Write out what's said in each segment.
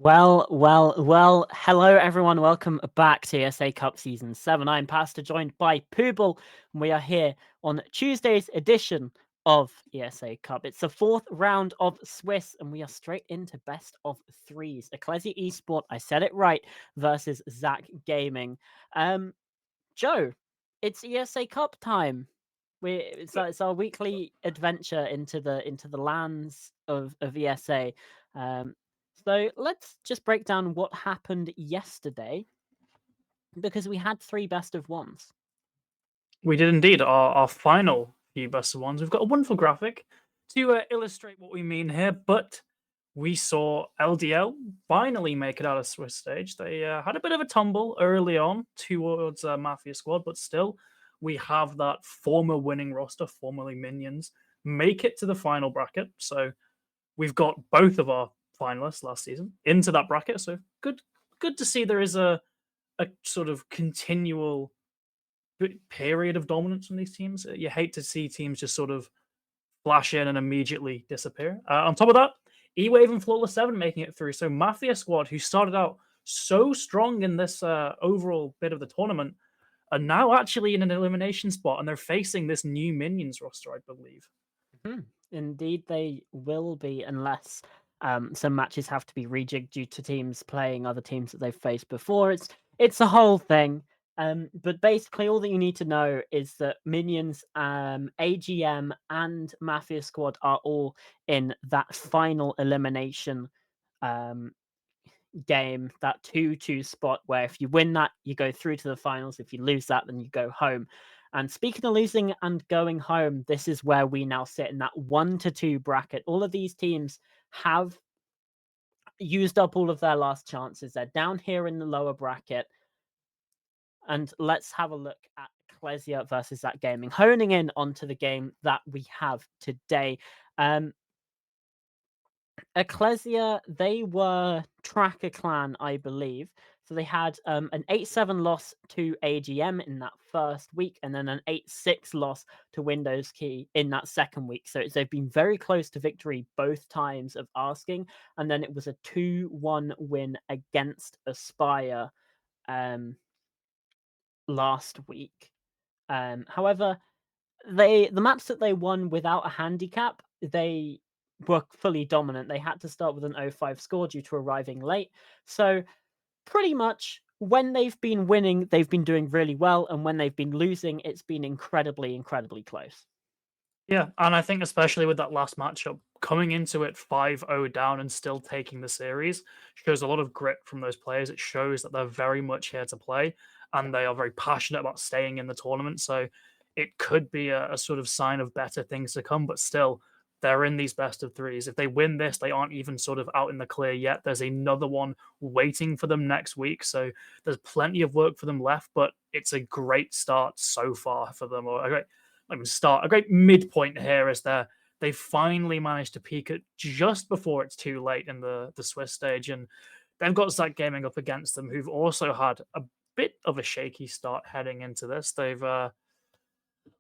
Hello everyone. Welcome back to ESA Cup Season 7. I'm Pastor, joined by Pooble, and we are here on Tuesday's edition of ESA Cup. It's the fourth round of Swiss, and we are straight into best of threes. Eclezya Esport, I said it right, versus Zach Gaming. Joe, it's ESA Cup time. It's our weekly adventure into the lands of ESA. So let's just break down what happened yesterday, because we had three best of ones. We did indeed. Our final few best of ones. We've got a wonderful graphic to illustrate what we mean here, but we saw LDL finally make it out of Swiss stage. They had a bit of a tumble early on towards Mafia Squad, but still, we have that former winning roster, formerly Minions, make it to the final bracket. So we've got both of our finalists last season into that bracket. So good to see there is a sort of continual period of dominance from these teams. You hate to see teams just sort of flash in and immediately disappear. On top of that, E-Wave and Flawless 7 making it through. So Mafia Squad, who started out so strong in this overall bit of the tournament, are now actually in an elimination spot, and they're facing this new Minions roster, I believe. Indeed, they will be, unless some matches have to be rejigged due to teams playing other teams that they've faced before. It's a whole thing. But basically, all that you need to know is that Minions, AGM, and Mafia Squad are all in that final elimination game, that 2-2 spot, where if you win that, you go through to the finals. If you lose that, then you go home. And speaking of losing and going home, this is where we now sit in that 1-2 bracket. All of these teams have used up all of their last chances. They're down here in the lower bracket. And let's have a look at Eclezya versus That Gaming, honing in onto the game that we have today. Eclezya, they were Tracker Clan, I believe. So they had an 8-7 loss to AGM in that first week, and then an 8-6 loss to Windows Key in that second week. So they've been very close to victory both times of asking. And then it was a 2-1 win against Aspire last week. However, the maps that they won without a handicap, they were fully dominant. They had to start with an 0-5 score due to arriving late. So pretty much when they've been winning, they've been doing really well, and when they've been losing, it's been incredibly close. Yeah, and I think especially with that last matchup, coming into it 5-0 down and still taking the series shows a lot of grit from those players. It shows that they're very much here to play, and they are very passionate about staying in the tournament. So it could be a sort of sign of better things to come, but still, they're in these best of threes. If they win this, they aren't even sort of out in the clear yet. There's another one waiting for them next week. So there's plenty of work for them left, but it's a great start so far for them, or a great a great midpoint here is they finally managed to peak it just before it's too late in the Swiss stage, and they've got Zach Gaming up against them, who've also had a bit of a shaky start heading into this. They've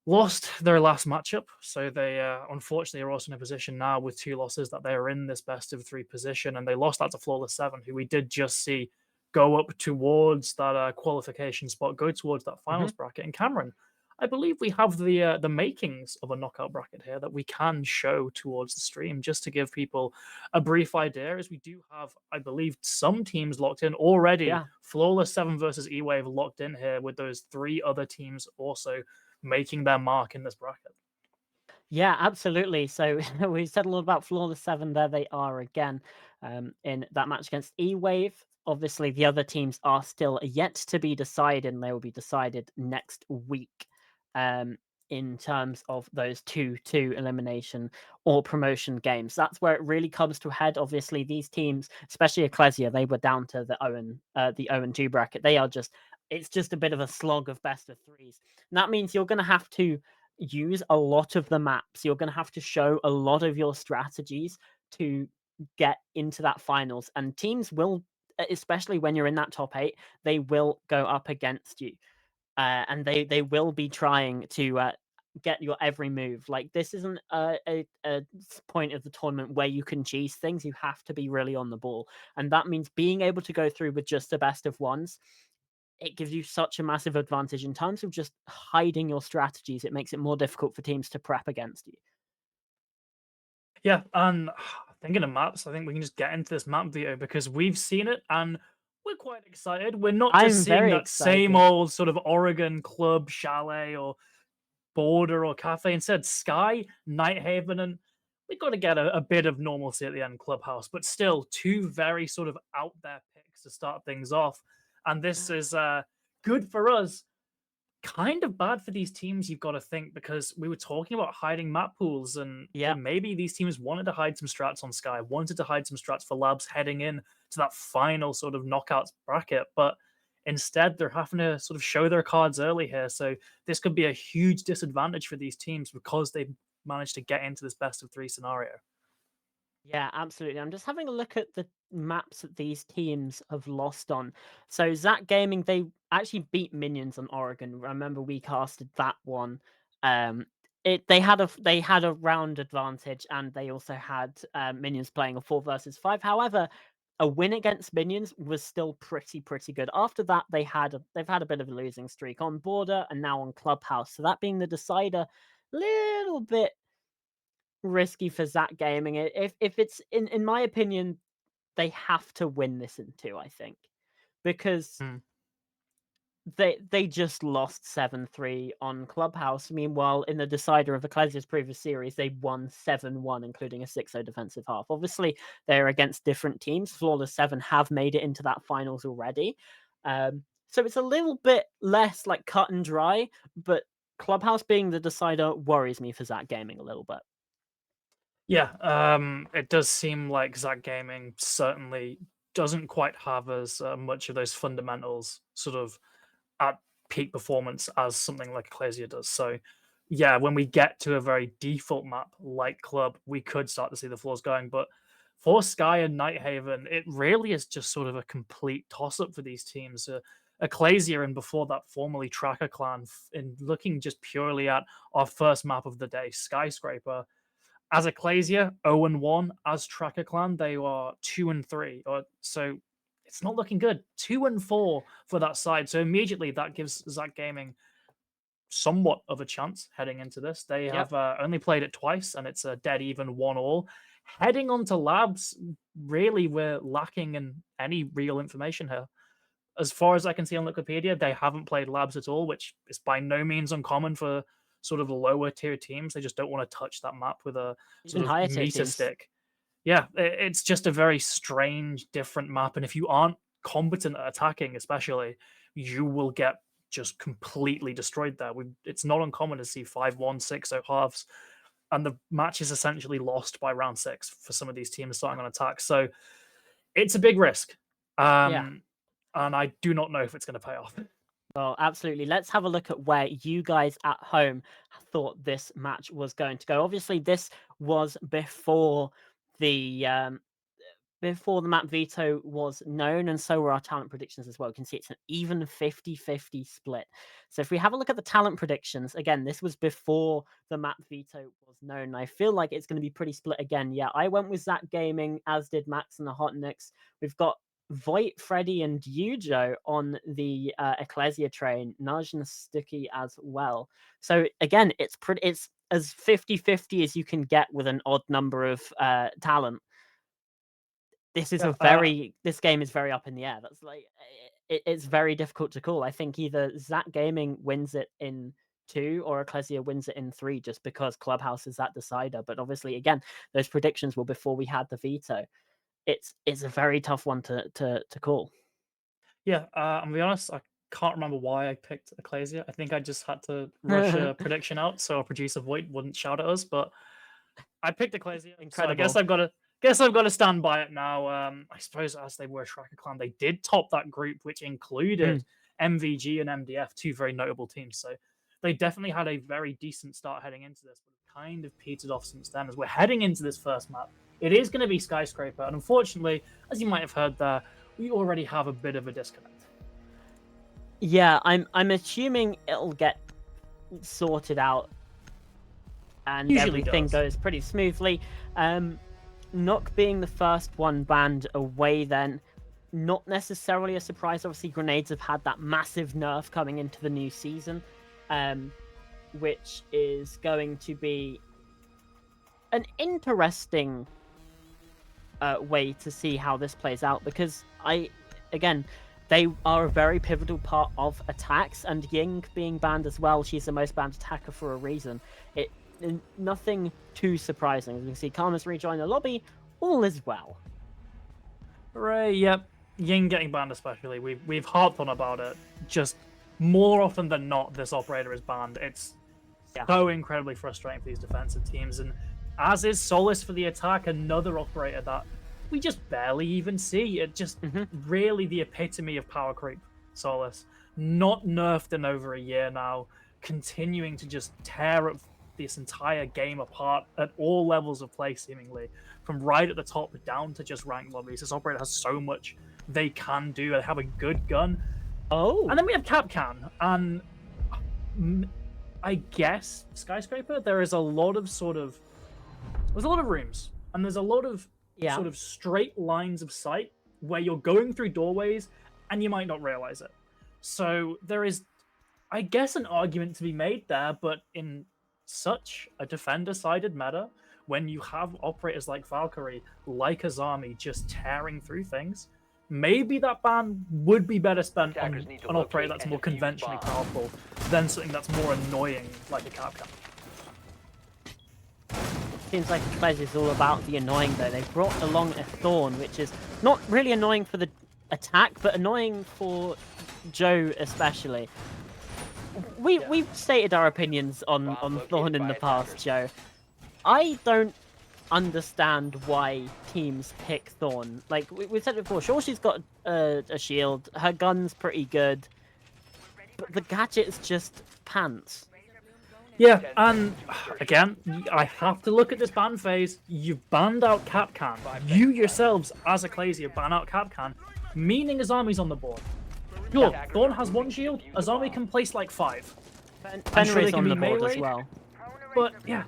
lost their last matchup, so they unfortunately are also in a position now with two losses that they are in this best of three position, and they lost that to Flawless 7, who we did just see go up towards that qualification spot, go towards that finals bracket. And Cameron, I believe we have the makings of a knockout bracket here that we can show towards the stream, just to give people a brief idea, as we do have, I believe, some teams locked in already. Yeah. Flawless 7 versus E-Wave locked in here, with those three other teams also making their mark in this bracket. Yeah, absolutely. So we said a lot about Flawless 7. There they are again in that match against E-Wave. Obviously, the other teams are still yet to be decided, and they will be decided next week in terms of those 2-2 elimination or promotion games. That's where it really comes to a head. Obviously, these teams, especially Eclezya, they were down to the 0-2 bracket. It's just a bit of a slog of best of threes. And that means you're going to have to use a lot of the maps. You're going to have to show a lot of your strategies to get into that finals, and teams will, especially when you're in that top 8, they will go up against you, and they will be trying to get your every move. Like, this isn't a point of the tournament where you can cheese things. You have to be really on the ball, and that means being able to go through with just the best of ones. It gives you such a massive advantage in terms of just hiding your strategies. It makes it more difficult for teams to prep against you. Yeah, and thinking of maps, I think we can just get into this map video because we've seen it and we're quite excited. We're not just I'm seeing very that same excited. old sort of Oregon club, chalet, or border or cafe. Instead, Sky, Nighthaven, and we've got to get a bit of normalcy at the end clubhouse, but still two very sort of out there picks to start things off. And this is good for us, kind of bad for these teams, you've got to think, because we were talking about hiding map pools, and Yeah. maybe these teams wanted to hide some strats on Sky, wanted to hide some strats for Labs heading in to that final sort of knockouts bracket, but instead they're having to sort of show their cards early here. So this could be a huge disadvantage for these teams because they've managed to get into this best of three scenario. Yeah, absolutely. I'm just having a look at the maps that these teams have lost on. So Zach Gaming, they actually beat Minions on Oregon. I remember we casted that one. Um, they had a round advantage, and they also had Minions playing a 4 versus 5. However, a win against Minions was still pretty good. After that, they've had a bit of a losing streak on Border and now on Clubhouse. So that being the decider, little bit risky for Zach Gaming. If it's in my opinion, they have to win this in two, I think. Because Hmm. they just lost 7-3 on Clubhouse. Meanwhile, in the decider of Eclezya's previous series, they won 7-1, including a 6-0 defensive half. Obviously, they're against different teams. Flawless 7 have made it into that finals already. So it's a little bit less like cut and dry, but Clubhouse being the decider worries me for Zach Gaming a little bit. Yeah, it does seem like Zach Gaming certainly doesn't quite have as much of those fundamentals sort of at peak performance as something like Eclezya does. So, yeah, when we get to a very default map like Club, we could start to see the flaws going. But for Sky and Nighthaven, it really is just sort of a complete toss up for these teams. Eclezya and before that, formerly Tracker Clan, in looking just purely at our first map of the day, Skyscraper. As Eclezya, 0-1. As Tracker Clan, they are 2-3. Or so it's not looking good. 2-4 for that side. So immediately that gives Zach Gaming somewhat of a chance heading into this. They Yep. have only played it twice, and it's a dead even 1-all. Heading on to Labs, really, we're lacking in any real information here. As far as I can see on Wikipedia, they haven't played Labs at all, which is by no means uncommon for sort of lower tier teams. They just don't want to touch that map with a Even sort of higher tier meter teams. stick. Yeah, it's just a very strange, different map. And if you aren't competent at attacking, especially, you will get just completely destroyed there. It's not uncommon to see 5-1, 6-0 halves, and the match is essentially lost by round 6 for some of these teams starting on attack. So it's a big risk. Yeah. And I do not know if it's going to pay off. Well, absolutely. Let's have a look at where you guys at home thought this match was going to go. Obviously, this was the before the map veto was known, and so were our talent predictions as well. You can see it's an even 50-50 split. So if we have a look at the talent predictions, again, this was before the map veto was known. I feel like it's going to be pretty split again. Yeah, I went with Zach Gaming, as did Max and the Hot Nicks. We've got Voight, Freddy, and Yujo on the Eclezya train, Naj and Sticky as well. So again, it's as 50-50 as you can get with an odd number of talent. Yeah, This game is very up in the air. That's like it's very difficult to call. I think either Zach Gaming wins it in 2 or Eclezya wins it in 3, just because Clubhouse is that decider. But obviously, again, those predictions were before we had the veto. It's a very tough one to call. yeah. I'm gonna be honest. I can't remember why I picked Ecclesia. I think I just had to rush a prediction out so our producer Voight wouldn't shout at us. But I picked Ecclesia, so I Incredible. guess I've got to stand by it now. I suppose as they were a Tracker Clan, they did top that group, which Mm. included MVG and MDF, two very notable teams. So they definitely had a very decent start heading into this, but kind of petered off since then. As we're heading into this first map, it is going to be Skyscraper, and unfortunately, as you might have heard there, we already have a bit of a disconnect. Yeah, I'm assuming it'll get sorted out and Usually everything does. goes pretty smoothly. Nock being the first one banned away then, not necessarily a surprise. Obviously, grenades have had that massive nerf coming into the new season, which is going to be an interesting way to see how this plays out, because again, they are a very pivotal part of attacks, and Ying being banned as well, she's the most banned attacker for a reason. Nothing too surprising. As you can see, Karma's rejoined the lobby, all is well. Hooray, yep. Ying getting banned especially. We've harped on about it. Just more often than not, this operator is banned. It's so incredibly frustrating for these defensive teams, and as is Solace for the attack, another operator that we just barely even see. It just really the epitome of power creep. Solace, not nerfed in over a year now, continuing to just tear up this entire game apart at all levels of play, seemingly from right at the top down to just ranked lobbies. This operator has so much they can do. They have a good gun. Oh, And then we have Capcan, and I guess Skyscraper. There's a lot of rooms, and there's a lot of sort of straight lines of sight where you're going through doorways, and you might not realize it. So there is, I guess, an argument to be made there, but in such a defender-sided meta, when you have operators like Valkyrie, like Azami, just tearing through things, maybe that ban would be better spent on an operator that's more conventionally powerful than something that's more annoying, like a Capcan. Seems like Eclezya is all about the annoying, though. They've brought along a Thorn, which is not really annoying for the attack, but annoying for Joe especially. We've stated our opinions on Thorn in the past, Joe. I don't understand why teams pick Thorn. Like, we've said it before, sure, she's got a shield, her gun's pretty good, but the gadget's just pants. Yeah, and again, I have to look at this ban phase. You've banned out Capcan. You yourselves, as Eclezya, ban out Capcan, meaning Azami's on the board. Sure, Thorn has one shield, Azami can place like 5. I'm sure they can be melee as well. But yeah,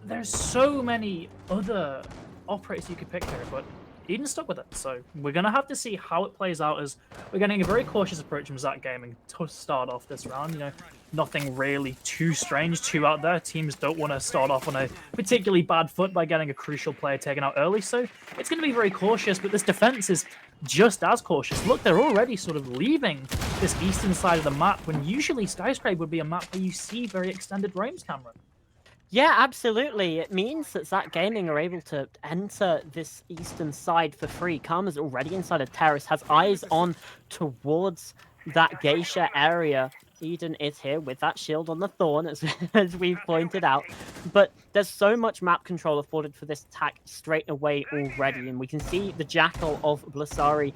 there's so many other operators you could pick here, but Eden stuck with it. So we're going to have to see how it plays out, as we're getting a very cautious approach from Zach Gaming to start off this round. You know, nothing really too strange, too out there. Teams don't want to start off on a particularly bad foot by getting a crucial player taken out early, so it's going to be very cautious, but this defense is just as cautious. Look, they're already sort of leaving this eastern side of the map, when usually Skyscraper would be a map where you see very extended range, Cameron. Yeah, absolutely. It means that Zach Gaming are able to enter this eastern side for free. Karma's already inside a terrace, has eyes on towards that geisha area. Eden is here with that shield on the Thorn, as we've pointed out. But there's so much map control afforded for this attack straight away already. And we can see the Jackal of Blasari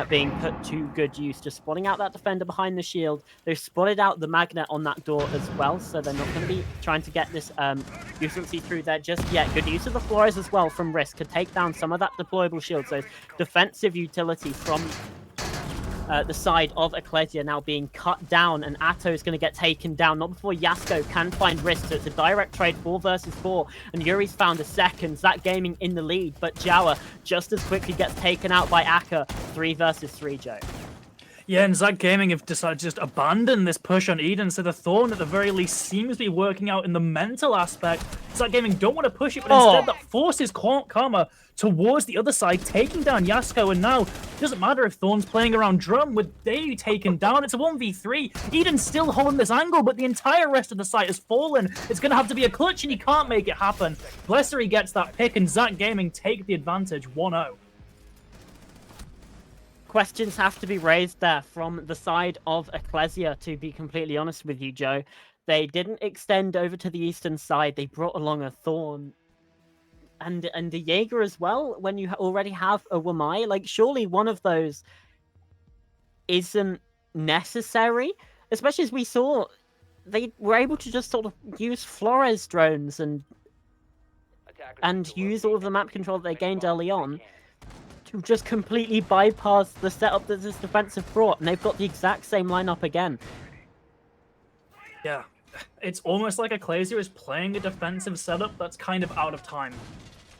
being put to good use. Just spotting out that defender behind the shield. They've spotted out the magnet on that door as well. So they're not going to be trying to get this utility through there just yet. Good use of the Flores as well from Risk to take down some of that deployable shield. So defensive utility from the side of Eclezya now being cut down, and Atto is going to get taken down. Not before Yasko can find Risk, so it's a direct trade 4 versus 4, and Yuri's found a second. Zach Gaming in the lead, but Jawa just as quickly gets taken out by Akka. 3 versus 3, Joe. Yeah, and Zach Gaming have decided to just abandon this push on Eden, so the Thorn at the very least seems to be working out in the mental aspect. Zach Gaming don't want to push it, but instead that forces Karma towards the other side, taking down Yasko, and now it doesn't matter if Thorn's playing around drum with Day taken down. It's a 1v3. Eden's still holding this angle, but the entire rest of the site has fallen. It's going to have to be a clutch, and he can't make it happen. Blessery gets that pick, and Zach Gaming take the advantage 1-0. Questions have to be raised there from the side of Eclezya, to be completely honest with you, Joe. They didn't extend over to the eastern side. They brought along a Thorn and a Jaeger as well, when you already have a Wamai. Like, surely one of those isn't necessary, especially as we saw they were able to just sort of use Flores drones and use all of the map control that they gained early on to just completely bypass the setup that this defensive brought, and they've got the exact same lineup again. Yeah, it's almost like Eclezya is playing a defensive setup that's kind of out of time.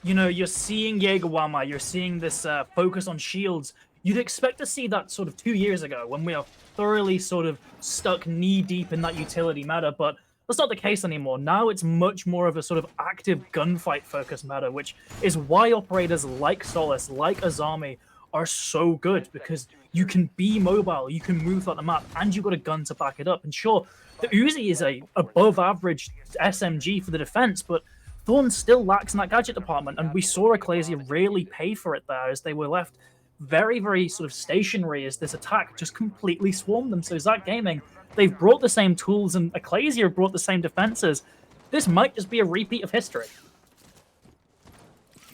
You know, you're seeing Jägerwama, you're seeing this focus on shields. You'd expect to see that sort of 2 years ago when we are thoroughly sort of stuck knee-deep in that utility meta, but that's not the case anymore. Now it's much more of a sort of active gunfight-focused meta, which is why operators like Solace, like Azami, are so good, because you can be mobile, you can move throughout the map, and you've got a gun to back it up. And sure, the Uzi is a above-average SMG for the defense, but Thorn still lacks in that gadget department, and we saw Eclezya really pay for it there as they were left very, very sort of stationary as this attack just completely swarmed them. So Zach Gaming, they've brought the same tools, and Eclezya brought the same defenses. This might just be a repeat of history.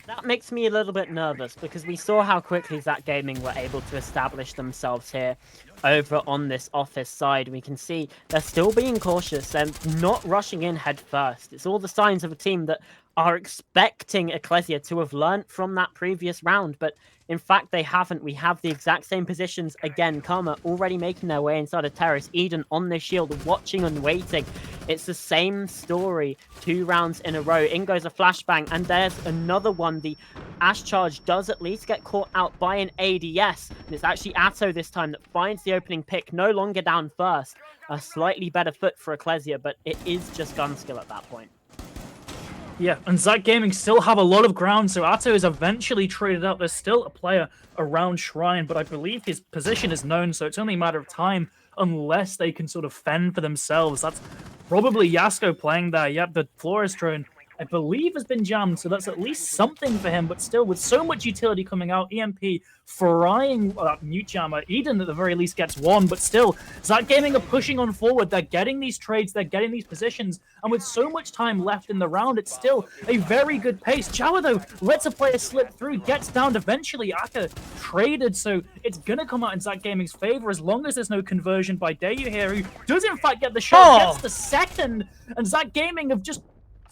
That makes me a little bit nervous because we saw how quickly Zach Gaming were able to establish themselves here over on this office side. We can see they're still being cautious and not rushing in head first. It's all the signs of a team that are expecting Eclezya to have learnt from that previous round, but in fact they haven't. We have the exact same positions again. Karma already making their way inside of terrace. Eden on this shield, watching and waiting. It's the same story 2 rounds in a row. In goes a flashbang, and there's another one. The Ash Charge does at least get caught out by an ADS, and it's actually Atto this time that finds the opening pick, no longer down first. A slightly better foot for Eclezya, but it is just gun skill at that point. Yeah, and Zach Gaming still have a lot of ground, so Atto is eventually traded out. There's still a player around Shrine, but I believe his position is known, so it's only a matter of time unless they can sort of fend for themselves. That's probably Yasko playing there. Yep, the Flores drone, I believe, has been jammed, so that's at least something for him, but still, with so much utility coming out, EMP frying mute jammer. Eden, at the very least, gets one, but still, Zach Gaming are pushing on forward. They're getting these trades, they're getting these positions, and with so much time left in the round, it's still a very good pace. Jawa, though, lets a player slip through, gets downed eventually. Aka traded, so it's gonna come out in Zach Gaming's favor as long as there's no conversion by Dayu here, who does in fact get the shot, gets the second, and Zach Gaming have just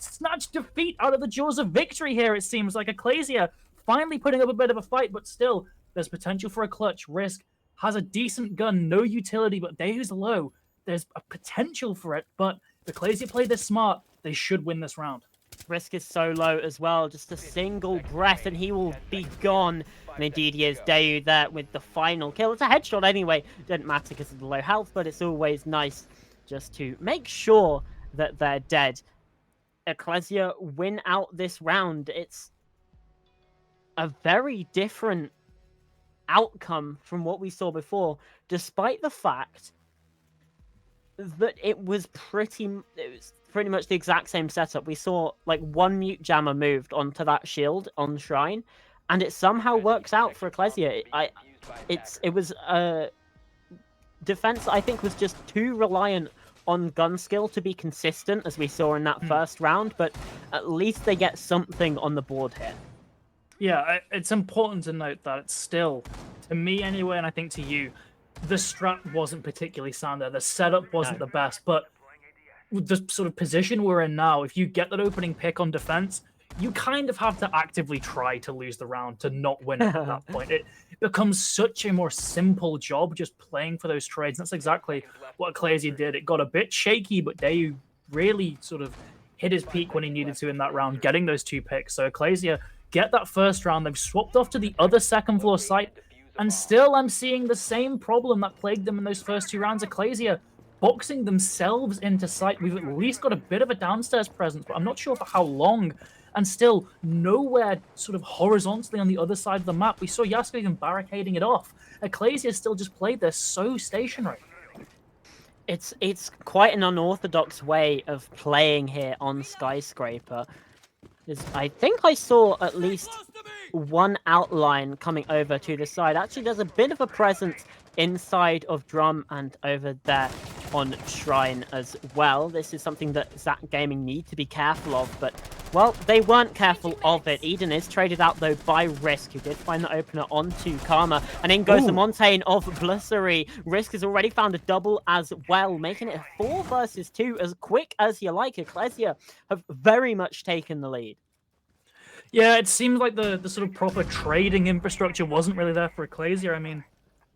snatched defeat out of the jaws of victory here, it seems like. Eclezya finally putting up a bit of a fight, but still, there's potential for a clutch. Risk has a decent gun, no utility, but Dayu's low. There's a potential for it, but Eclezya played this smart. They should win this round. Risk is so low as well, just a single breath and he will be gone. And indeed he is. Dayu there with the final kill. It's a headshot anyway, didn't matter because of the low health, but it's always nice just to make sure that they're dead. Eclezya win out this round. It's a very different outcome from what we saw before, despite the fact that it was pretty much the exact same setup. We saw like one mute jammer moved onto that shield on Shrine, and it somehow works out for Eclezya. It was defense I think was just too reliant on gun skill to be consistent, as we saw in that first round, but at least they get something on the board here. Yeah, it's important to note that it's still, to me anyway, and I think to you, the strat wasn't particularly sound there. The setup wasn't the best, but with the sort of position we're in now, if you get that opening pick on defense, you kind of have to actively try to lose the round to not win it at that point. It becomes such a more simple job just playing for those trades. That's exactly what Eclezya did. It got a bit shaky, but Dayu really sort of hit his peak when he needed to in that round, getting those 2 picks. So Eclezya get that first round. They've swapped off to the other second floor site, and still I'm seeing the same problem that plagued them in those first 2 rounds. Eclezya boxing themselves into sight. We've at least got a bit of a downstairs presence, but I'm not sure for how long. And still nowhere sort of horizontally on the other side of the map. We saw Yasko even barricading it off. Eclezya still just played there so stationary. It's quite an unorthodox way of playing here on Skyscraper. I think I saw at least one outline coming over to the side. Actually, there's a bit of a presence inside of Drum and over there on Shrine as well. This is something that Zach Gaming need to be careful of, but, well, they weren't careful of it. Eden is traded out, though, by Risk, who did find the opener onto Karma, and in goes the Montaigne of Blussery. Risk has already found a double as well, making it a 4 versus 2 as quick as you like. Eclezya have very much taken the lead. Yeah, it seems like the sort of proper trading infrastructure wasn't really there for Eclezya. I mean,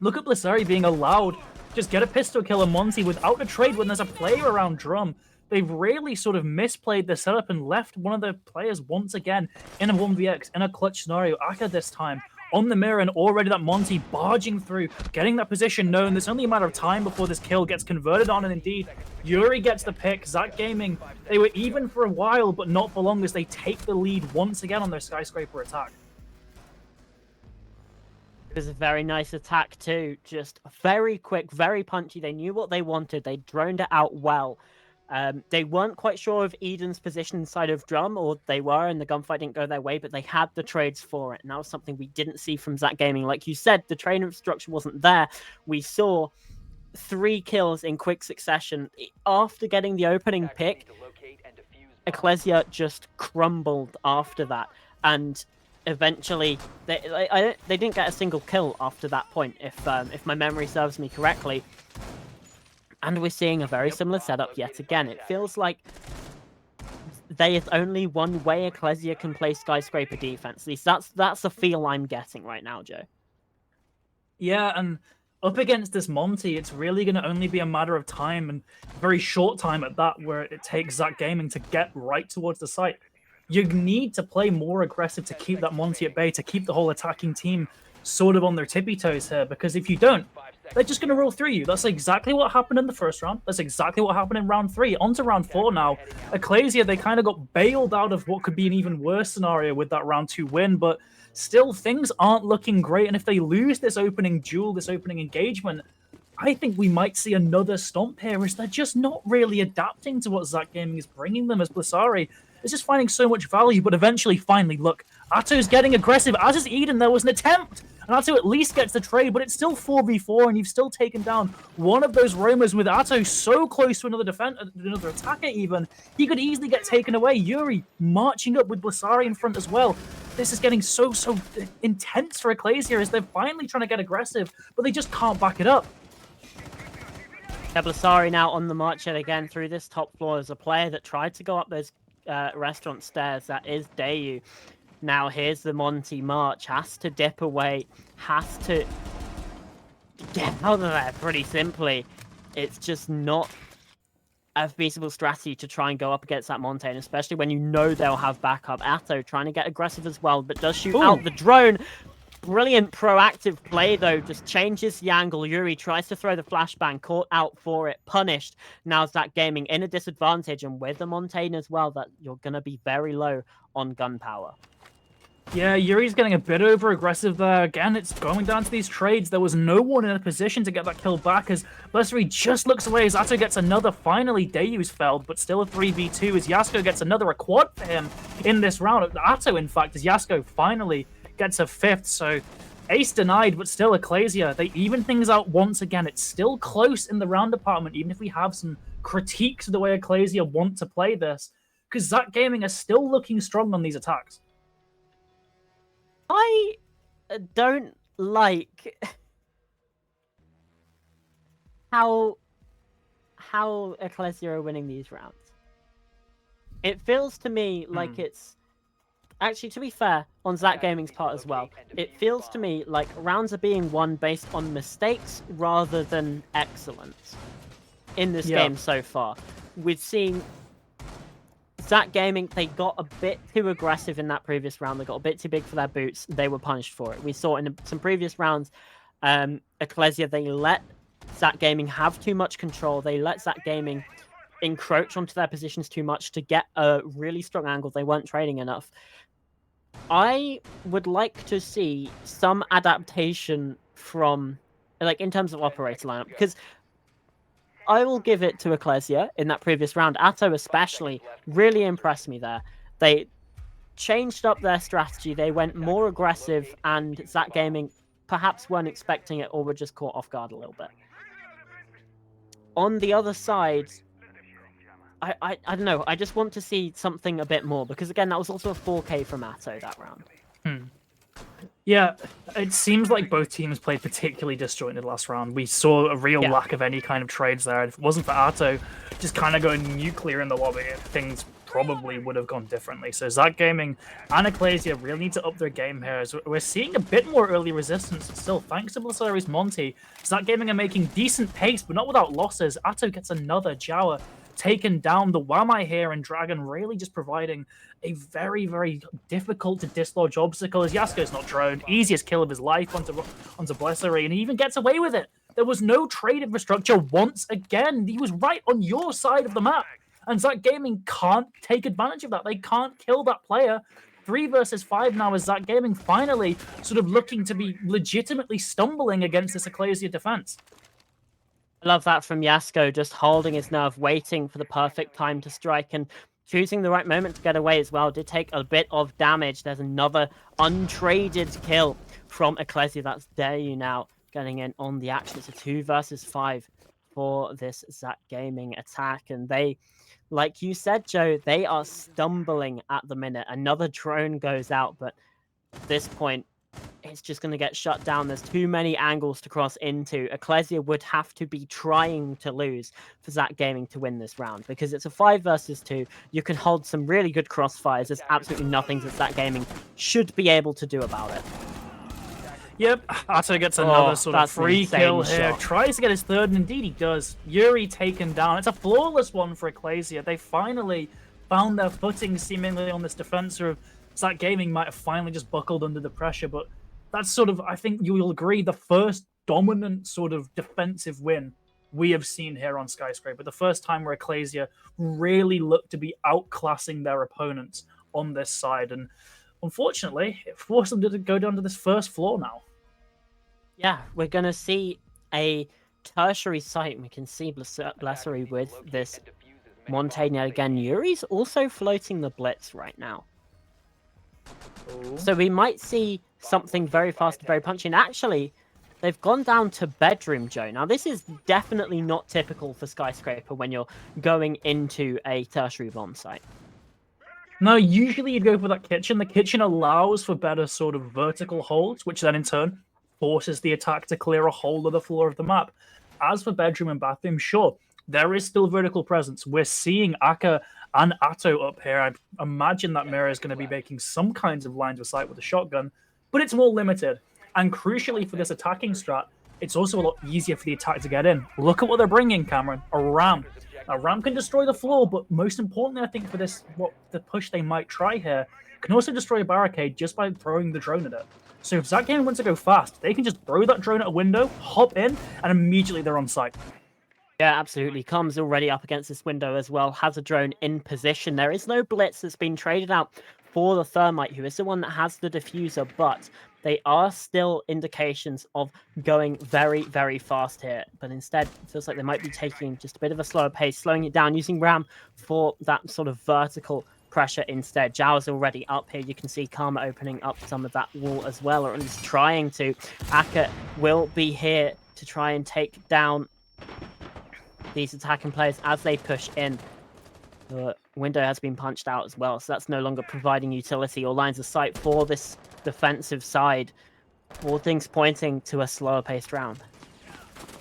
look at Blussery being allowed just get a pistol kill on Monty without a trade when there's a player around Drum. they've really sort of misplayed the setup and left one of the players once again in a 1vx, in a clutch scenario. Aka this time on the mirror, and already that Monty barging through, getting that position known. There's only a matter of time before this kill gets converted on, and indeed, Yuri gets the pick. Zach Gaming, they were even for a while, but not for long, as they take the lead once again on their Skyscraper attack. It was a very nice attack too, just very quick, very punchy. They knew what they wanted. They droned it out well. They weren't quite sure of Eden's position inside of Drum, or they were, and the gunfight didn't go their way, but they had the trades for it. And that was something we didn't see from Zach Gaming. Like you said, the trade infrastructure wasn't there. We saw 3 kills in quick succession. After getting the opening pick, Eclezya just crumbled after that. And eventually, they didn't get a single kill after that point, if my memory serves me correctly. And we're seeing a very similar setup yet again. It feels like there is only one way Eclezya can play Skyscraper defense. At least that's the feel I'm getting right now, Joe. Yeah, and up against this Monty, it's really going to only be a matter of time, and very short time at that, where it takes Zach Gaming to get right towards the site. You need to play more aggressive to keep that Monty at bay, to keep the whole attacking team sort of on their tippy toes here, because if you don't, they're just going to roll through you. That's exactly what happened in the first round. That's exactly what happened in round 3. On to round 4 now. Eclezya, they kind of got bailed out of what could be an even worse scenario with that round 2 win, but still, things aren't looking great, and if they lose this opening duel, this opening engagement, I think we might see another stomp here, as they're just not really adapting to what Zach Gaming is bringing them, as Blisari is just finding so much value, but eventually, finally, look, Atto's getting aggressive, as is Eden. There was an attempt, and Atto at least gets the trade, but it's still 4v4, and you've still taken down one of those roamers, with Atto so close to another another attacker even. He could easily get taken away. Yuri marching up with Blisari in front as well. This is getting so intense for Eclezya, as they're finally trying to get aggressive, but they just can't back it up. Blisari now on the march yet again through this top floor as a player that tried to go up those restaurant stairs. That is Dayu. Now here's the Monty march. Has to dip away. Has to get out of there pretty simply. It's just not a feasible strategy to try and go up against that Monte, and especially when you know they'll have backup. Atto trying to get aggressive as well, but does shoot out the drone. Brilliant proactive play, though. Just changes the angle. Yuri tries to throw the flashbang, caught out for it, punished. Now Zach Gaming in a disadvantage, and with the Montaigne as well, that you're going to be very low on gunpower. Yeah, Yuri's getting a bit over-aggressive there. Again, it's going down to these trades. There was no one in a position to get that kill back, as Blisari just looks away as Atto gets another. Finally, Dayu's felled, but still a 3v2 as Yasko gets another, a quad for him in this round. Atto, in fact, as Yasko finally gets a 5th, so ace denied, but still Eclezya, they even things out once again. It's still close in the round department, even if we have some critiques of the way Eclezya want to play this, because Zach Gaming are still looking strong on these attacks. I don't like how Eclezya are winning these rounds. It feels to me like it's... Actually, to be fair, on Zach Gaming's part as well, it feels to me like rounds are being won based on mistakes rather than excellence in this game so far. We've seen Zach Gaming, they got a bit too aggressive in that previous round. They got a bit too big for their boots. They were punished for it. We saw in some previous rounds, Eclezya, they let Zach Gaming have too much control. They let Zach Gaming encroach onto their positions too much to get a really strong angle. They weren't trading enough. I would like to see some adaptation from, like, in terms of operator lineup, because I will give it to Eclezya in that previous round. Atto especially really impressed me there. They changed up their strategy. They went more aggressive, and Zach Gaming perhaps weren't expecting it or were just caught off guard a little bit. On the other side, I don't know. I just want to see something a bit more, because again, that was also a 4K from Atto that round. Yeah, it seems like both teams played particularly disjointed last round. We saw a real lack of any kind of trades there. If it wasn't for Atto just kind of going nuclear in the lobby, things probably would have gone differently. So Zach Gaming and Eclezya really need to up their game here, as we're seeing a bit more early resistance. Still, thanks to Blisari's Monty, Zach Gaming are making decent pace, but not without losses. Atto gets another Jawa. taken down. The Wamai here and Dragon really just providing a very, very difficult to dislodge obstacle as Yasuko's not droned. Easiest kill of his life onto Blessary, and he even gets away with it. There was no trade infrastructure once again. He was right on your side of the map. And Zack Gaming can't take advantage of that. They can't kill that player. 3 versus 5 now as Zack Gaming finally sort of looking to be legitimately stumbling against this Eclezya defense. I love that from Yasuko, just holding his nerve, waiting for the perfect time to strike and choosing the right moment to get away as well. Did take a bit of damage. There's another untraded kill from Eclezya. That's Dayu now getting in on the action. It's a 2 versus 5 for this Zack Gaming attack. And they, like you said, Joe, they are stumbling at the minute. Another drone goes out, but at this point, it's just going to get shut down. There's too many angles to cross into. Eclezya would have to be trying to lose for Zack Gaming to win this round because it's a 5 versus 2. You can hold some really good crossfires. There's absolutely nothing that Zack Gaming should be able to do about it. Yep, Atto gets another sort of free kill here. Shot. Tries to get his third, and indeed he does. Yuri taken down. It's a flawless one for Eclezya. They finally found their footing seemingly on this defense. Of Zack Gaming might have finally just buckled under the pressure, but that's sort of, I think you will agree, the first dominant sort of defensive win we have seen here on Skyscraper. The first time where Eclezya really looked to be outclassing their opponents on this side. And unfortunately, it forced them to go down to this first floor now. Yeah, we're going to see a tertiary site. We can see Blessary with this Montaigne again. Yuri's also floating the Blitz right now. Ooh. So we might see something very fast, very punchy. And actually, they've gone down to Bedroom, Joe. Now, this is definitely not typical for Skyscraper when you're going into a tertiary bomb site. No, usually you'd go for that kitchen. The kitchen allows for better sort of vertical holds, which then in turn forces the attack to clear a whole other floor of the map. As for Bedroom and Bathroom, sure, there is still vertical presence. We're seeing Aka and Atto up here. I imagine that Mira is going to be making some kinds of lines of sight with a shotgun, but it's more limited. And crucially for this attacking strat, it's also a lot easier for the attack to get in. Look at what they're bringing, Cameron. A ram. A ram can destroy the floor, but most importantly, I think for this, what the push they might try here, can also destroy a barricade just by throwing the drone at it. So if Zack Gaming wants to go fast, they can just throw that drone at a window, hop in, and immediately they're on site. Yeah, absolutely. Com's already up against this window as well, has a drone in position. There is no blitz that's been traded out for the Thermite, who is the one that has the diffuser, but they are still indications of going very, very fast here. But instead, it feels like they might be taking just a bit of a slower pace, slowing it down, using Ram for that sort of vertical pressure instead. Zhao's already up here. You can see Karma opening up some of that wall as well, or at least trying to. Aka will be here to try and take down these attacking players as they push in. The window has been punched out as well, so that's no longer providing utility or lines of sight for this defensive side. All things pointing to a slower paced round.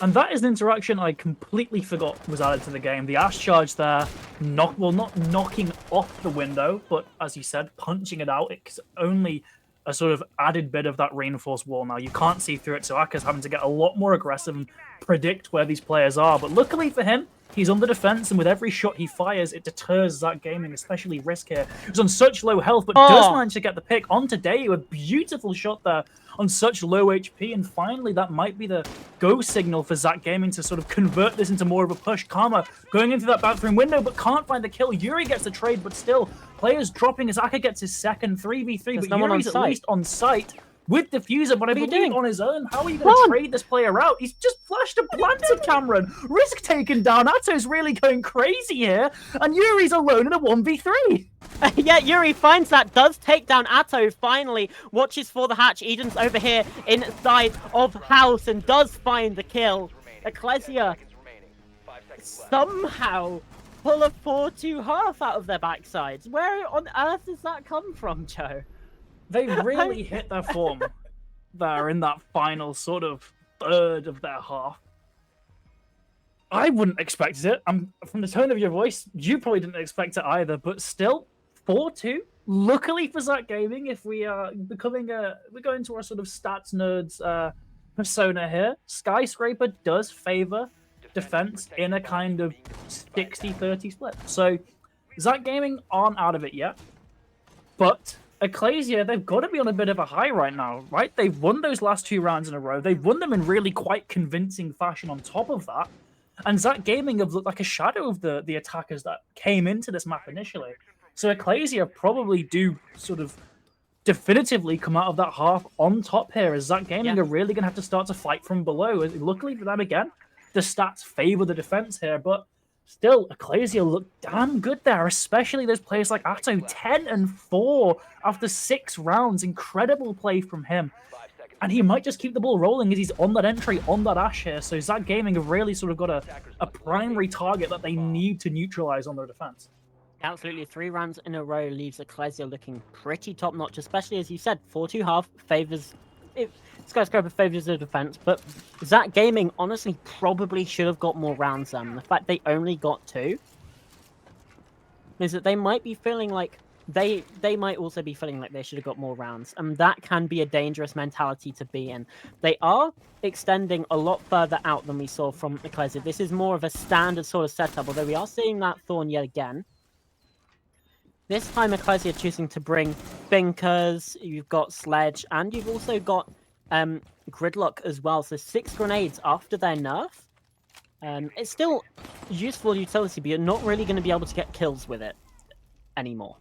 And that is an interaction I completely forgot was added to the game. The Ash charge there, not knocking off the window, but as you said, punching it out. It's only a sort of added bit of that reinforced wall now. You can't see through it, so Aka's having to get a lot more aggressive and predict where these players are. But luckily for him, he's on the defense, and with every shot he fires, it deters Zack Gaming, especially Risk here. He's on such low health, but does manage to get the pick onto Dayu. A beautiful shot there on such low HP, and finally that might be the go signal for Zack Gaming to sort of convert this into more of a push. Karma going into that bathroom window, but can't find the kill. Yuri gets the trade, but still, players dropping as Aka gets his second 3v3, but Yuri's at least on site with Diffuser, but I believe on his own. How are you going to trade this player out? He's just flashed a planted, Cameron. Risk taken down. Atto's really going crazy here, and Yuri's alone in a 1v3. Yeah, Yuri finds that, does take down Atto finally, watches for the hatch. Eden's over here inside of house and does find the kill. Eclezya somehow pull a 4-2 half out of their backsides. Where on earth does that come from, Joe? They really hit their form there in that final sort of third of their half. I wouldn't expect it. From the tone of your voice, you probably didn't expect it either, but still, 4-2. Luckily for Zack Gaming, if we are we're going to our sort of stats nerds persona here. Skyscraper does favor defense in a kind of 60-30 split. So Zach Gaming aren't out of it yet, but Eclezya, they've got to be on a bit of a high right now, right? They've won those last 2 rounds in a row. They've won them in really quite convincing fashion on top of that. And Zach Gaming have looked like a shadow of the attackers that came into this map initially. So Eclezya probably do sort of definitively come out of that half on top here, as Zach Gaming are really going to have to start to fight from below. Luckily for them, again, the stats favor the defense here, but still, Eclezya look damn good there, especially those players like Atto, 10-4 after 6 rounds. Incredible play from him. And he might just keep the ball rolling as he's on that entry, on that Ash here. So Zach Gaming have really sort of got a primary target that they need to neutralize on their defense. Absolutely. 3 rounds in a row leaves Eclezya looking pretty top-notch, especially, as you said, 4-2 favors... Skyscraper favors the defense, but Zach Gaming honestly probably should have got more rounds than. The fact they only got 2 is that they might be feeling like... They might also be feeling like they should have got more rounds, and that can be a dangerous mentality to be in. They are extending a lot further out than we saw from Eclezya. This is more of a standard sort of setup, although we are seeing that Thorn yet again. This time, Eclezya choosing to bring Thinkers, you've got Sledge, and you've also got Gridlock as well. So 6 grenades after their nerf. It's still useful utility, but you're not really going to be able to get kills with it anymore.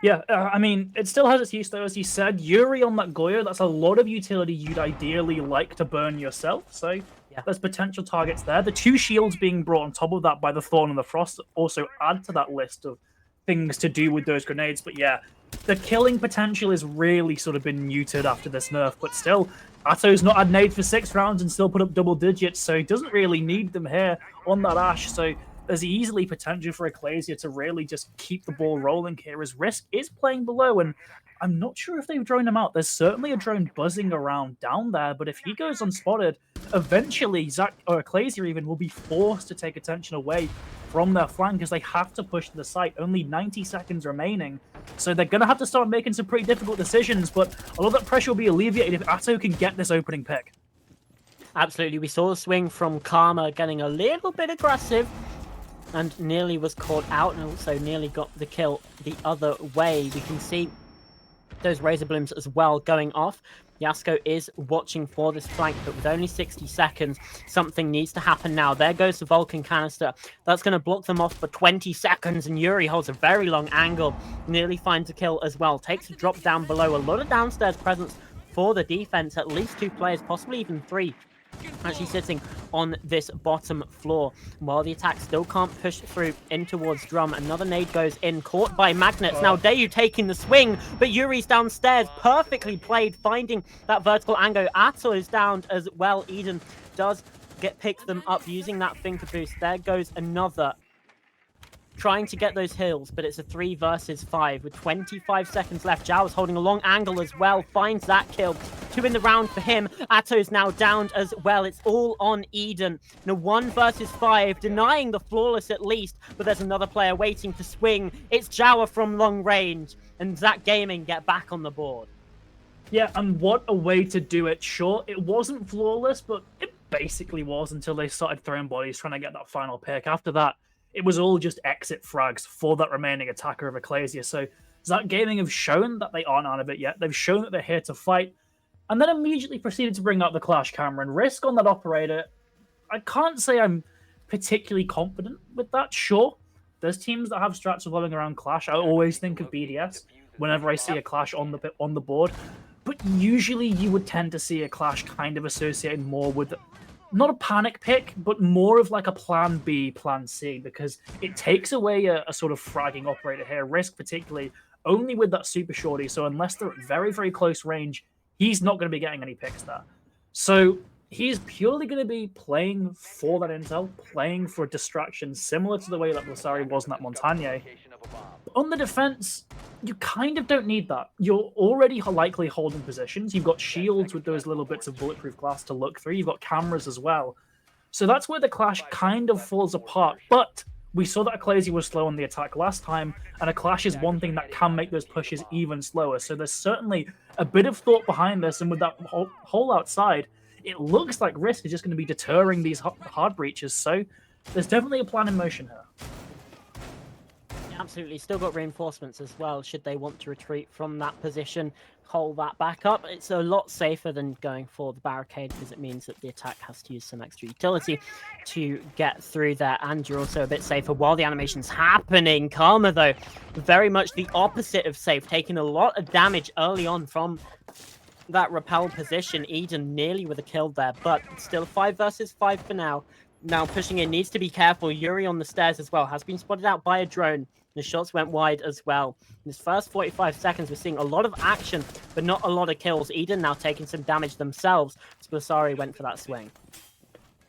Yeah, I mean, it still has its use, though, as you said. Yuri on that Goyo, that's a lot of utility you'd ideally like to burn yourself, so there's potential targets there. The 2 shields being brought on top of that by the Thorn and the Frost also add to that list of things to do with those grenades. But yeah, the killing potential is really sort of been muted after this nerf, but still, Atto's not had nades for 6 rounds and still put up double digits, so he doesn't really need them here on that Ash. So there's easily potential for Eclezya to really just keep the ball rolling here, as Risk is playing below, and I'm not sure if they've droned him out. There's certainly a drone buzzing around down there, but if he goes unspotted, eventually Zach or Eclezya even will be forced to take attention away from their flank, as they have to push to the site. Only 90 seconds remaining, so they're going to have to start making some pretty difficult decisions, but a lot of that pressure will be alleviated if Atto can get this opening pick. Absolutely. We saw the swing from Karma getting a little bit aggressive and nearly was caught out, and also nearly got the kill the other way. We can see those Razor Blooms as well going off. Yasko is watching for this flank, but with only 60 seconds, something needs to happen now. There goes the Vulcan canister. That's going to block them off for 20 seconds, and Yuri holds a very long angle. Nearly finds a kill as well. Takes a drop down below. A lot of downstairs presence for the defense. At least 2 players, possibly even 3. Actually sitting on this bottom floor, while the attack still can't push through in towards Drum. Another nade goes in, caught by Magnets. Now Dayu taking the swing, but Yuri's downstairs. Perfectly played, finding that vertical angle. Atto is down as well. Eden does pick them up using that finger boost. There goes another, trying to get those hills, but it's a 3 versus 5 with 25 seconds left. Zhao is holding a long angle as well, finds that kill. 2 in the round for him. Atto's now downed as well. It's all on Eden. Now 1 versus 5, denying the flawless at least, but there's another player waiting to swing. It's Jawa from long range, and Zach Gaming get back on the board. Yeah, and what a way to do it. Sure, it wasn't flawless, but it basically was until they started throwing bodies trying to get that final pick. After that, it was all just exit frags for that remaining attacker of Eclezya. So Zach Gaming have shown that they aren't out of it yet. They've shown that they're here to fight, and then immediately proceeded to bring out the Clash camera and Risk on that operator. I can't say I'm particularly confident with that. Sure, there's teams that have strats revolving around Clash. I always think of BDS whenever I see a Clash on the board, but usually you would tend to see a Clash kind of associated more with not a panic pick, but more of like a plan B, plan C, because it takes away a sort of fragging operator here. Risk particularly only with that super shorty, so unless they're at very, very close range, he's not going to be getting any picks there. So he's purely going to be playing for that intel, playing for a distraction, similar to the way that Blasari was in that Montagne. But on the defense, you kind of don't need that. You're already likely holding positions. You've got shields with those little bits of bulletproof glass to look through. You've got cameras as well. So that's where the Clash kind of falls apart. But we saw that Eclezya was slow on the attack last time, and a Clash is one thing that can make those pushes even slower. So there's certainly a bit of thought behind this, and with that hole outside, it looks like Risk is just going to be deterring these hard breaches. So there's definitely a plan in motion here. Absolutely. Still got reinforcements as well, should they want to retreat from that position, hold that back up. It's a lot safer than going for the barricade, because it means that the attack has to use some extra utility to get through there, and you're also a bit safer while the animation's happening. Karma, though, very much the opposite of safe, taking a lot of damage early on from that repel position. Eden nearly with a kill there, but still 5 versus 5 for now. Now pushing in, needs to be careful. Yuri on the stairs as well, has been spotted out by a drone. The shots went wide as well. In this first 45 seconds, we're seeing a lot of action, but not a lot of kills. Eden now taking some damage themselves. Spasari went for that swing.